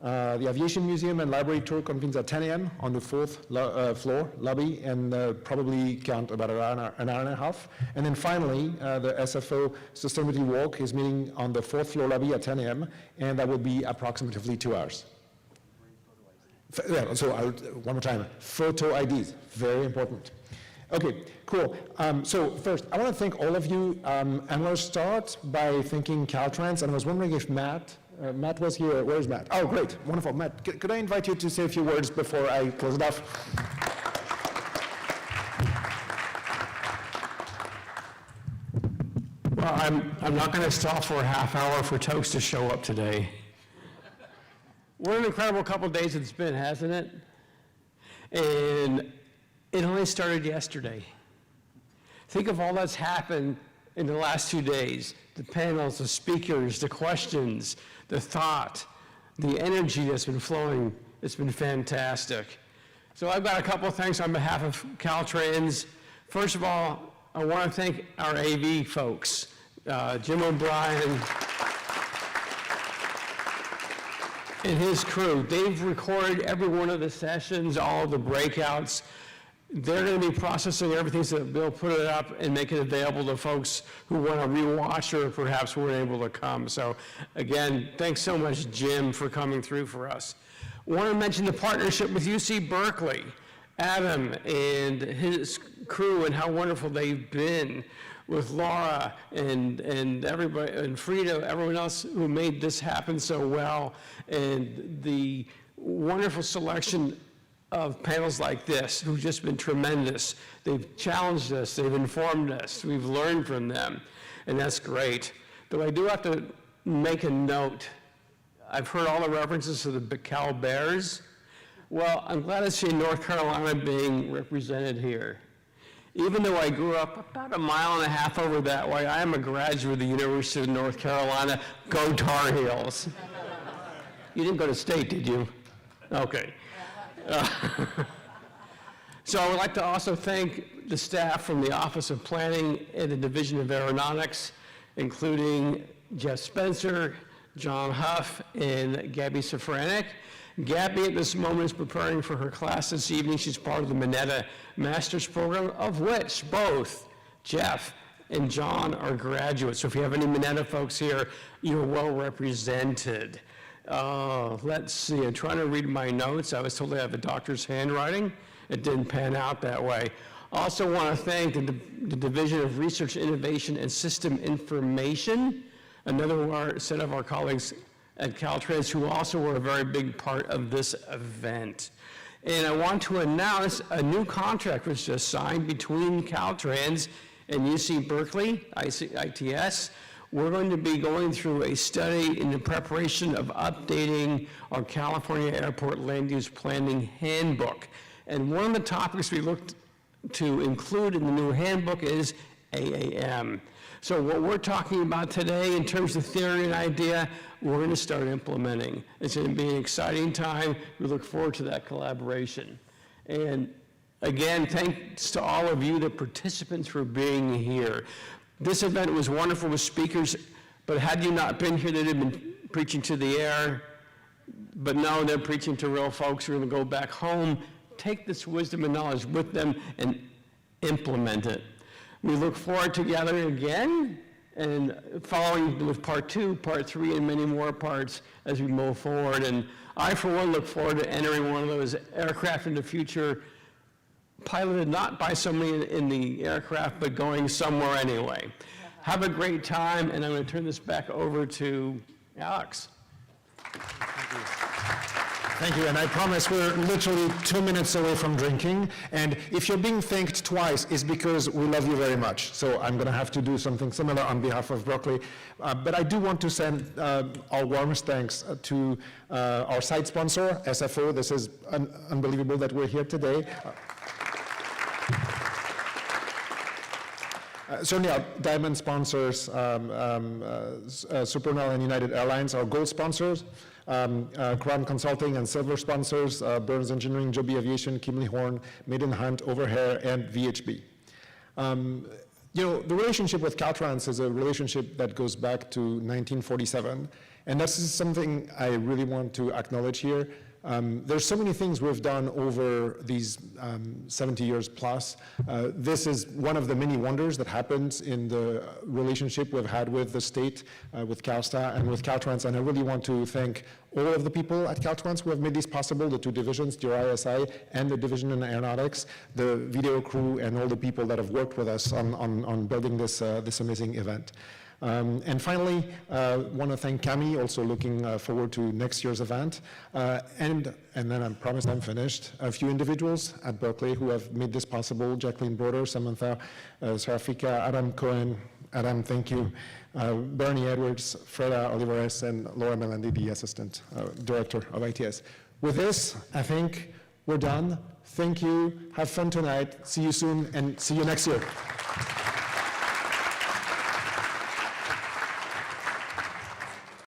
The Aviation Museum and Library tour convenes at 10 a.m. on the 4th floor lobby, and probably count about an hour and a half. And then finally, the SFO Sustainability Walk is meeting on the 4th floor lobby at 10 a.m., and that will be approximately 2 hours. Yeah, so one more time, photo IDs, very important. Okay, cool. So first, I want to thank all of you. I'm going to start by thanking Caltrans, and I was wondering if Matt was here. Where's Matt? Oh, great, wonderful. Matt, could I invite you to say a few words before I close it off? Well, I'm not going to stop for a half hour for Toast to show up today. What an incredible couple of days it's been, hasn't it? And it only started yesterday. Think of all that's happened in the last 2 days. The panels, the speakers, the questions, the thought, the energy that's been flowing, it's been fantastic. So I've got a couple of things on behalf of Caltrans. First of all, I want to thank our AV folks, Jim O'Brien and his crew. They've recorded every one of the sessions, all of the breakouts. They're going to be processing everything so that they'll put it up and make it available to folks who want to rewatch or perhaps weren't able to come. So again, thanks so much, Jim, for coming through for us. I want to mention the partnership with UC Berkeley, Adam and his crew, and how wonderful they've been, with Laura and everybody, and Frida, everyone else who made this happen so well, and the wonderful selection of panels like this who've just been tremendous. They've challenged us, they've informed us, we've learned from them, and that's great. Though I do have to make a note. I've heard all the references to the Cal Bears. Well, I'm glad to see North Carolina being represented here. Even though I grew up about 1.5 miles over that way, I am a graduate of the University of North Carolina. Go Tar Heels. You didn't go to state, did you? Okay. So I would like to also thank the staff from the Office of Planning and the Division of Aeronautics, including Jeff Spencer, John Huff, and Gabby Safranek. Gabby at this moment is preparing for her class this evening. She's part of the Mineta Master's Program, of which both Jeff and John are graduates. So if you have any Mineta folks here, you're well represented. Let's see, I'm trying to read my notes. I was told I have a doctor's handwriting. It didn't pan out that way. Also want to thank the Division of Research, Innovation, and System Information, another set of our colleagues at Caltrans who also were a very big part of this event. And I want to announce a new contract was just signed between Caltrans and UC Berkeley, ITS. We're going to be going through a study in the preparation of updating our California Airport Land Use Planning Handbook. And one of the topics we looked to include in the new handbook is AAM. So what we're talking about today in terms of theory and idea, we're going to start implementing. It's going to be an exciting time. We look forward to that collaboration. And again, thanks to all of you, the participants, for being here. This event was wonderful with speakers, but had you not been here, they'd have been preaching to the air. But now they're preaching to real folks who are going to go back home, take this wisdom and knowledge with them, and implement it. We look forward to gathering again and following with part 2, part 3, and many more parts as we move forward. And I, for one, look forward to entering one of those aircraft in the future, piloted not by somebody in the aircraft, but going somewhere anyway. Have a great time, and I'm going to turn this back over to Alex. Thank you, and I promise we're literally 2 minutes away from drinking, and if you're being thanked twice, it's because we love you very much. So I'm going to have to do something similar on behalf of Berkeley. But I do want to send our warmest thanks to our site sponsor, SFO. This is unbelievable that we're here today. Certainly our diamond sponsors, Supernal and United Airlines, our gold sponsors. Crown Consulting and silver sponsors, Burns Engineering, Joby Aviation, Kimley Horn, Maiden Hunt, Overhair, and VHB. You know, the relationship with Caltrans is a relationship that goes back to 1947, and that's something I really want to acknowledge here. There's so many things we've done over these 70 years plus. This is one of the many wonders that happens in the relationship we've had with the state, with CalSTA and with Caltrans, and I really want to thank all of the people at Caltrans who have made this possible, the 2 divisions, DRISI and the Division in Aeronautics, the video crew, and all the people that have worked with us on building this amazing event. And finally, want to thank Cami, also looking forward to next year's event. And then I promise I'm finished. A few individuals at Berkeley who have made this possible: Jacqueline Broder, Samantha Sarafika, Adam Cohen. Adam, thank you. Bernie Edwards, Freda Olivares, and Laura Melandi, the Assistant Director of ITS. With this, I think we're done. Thank you. Have fun tonight. See you soon, and see you next year.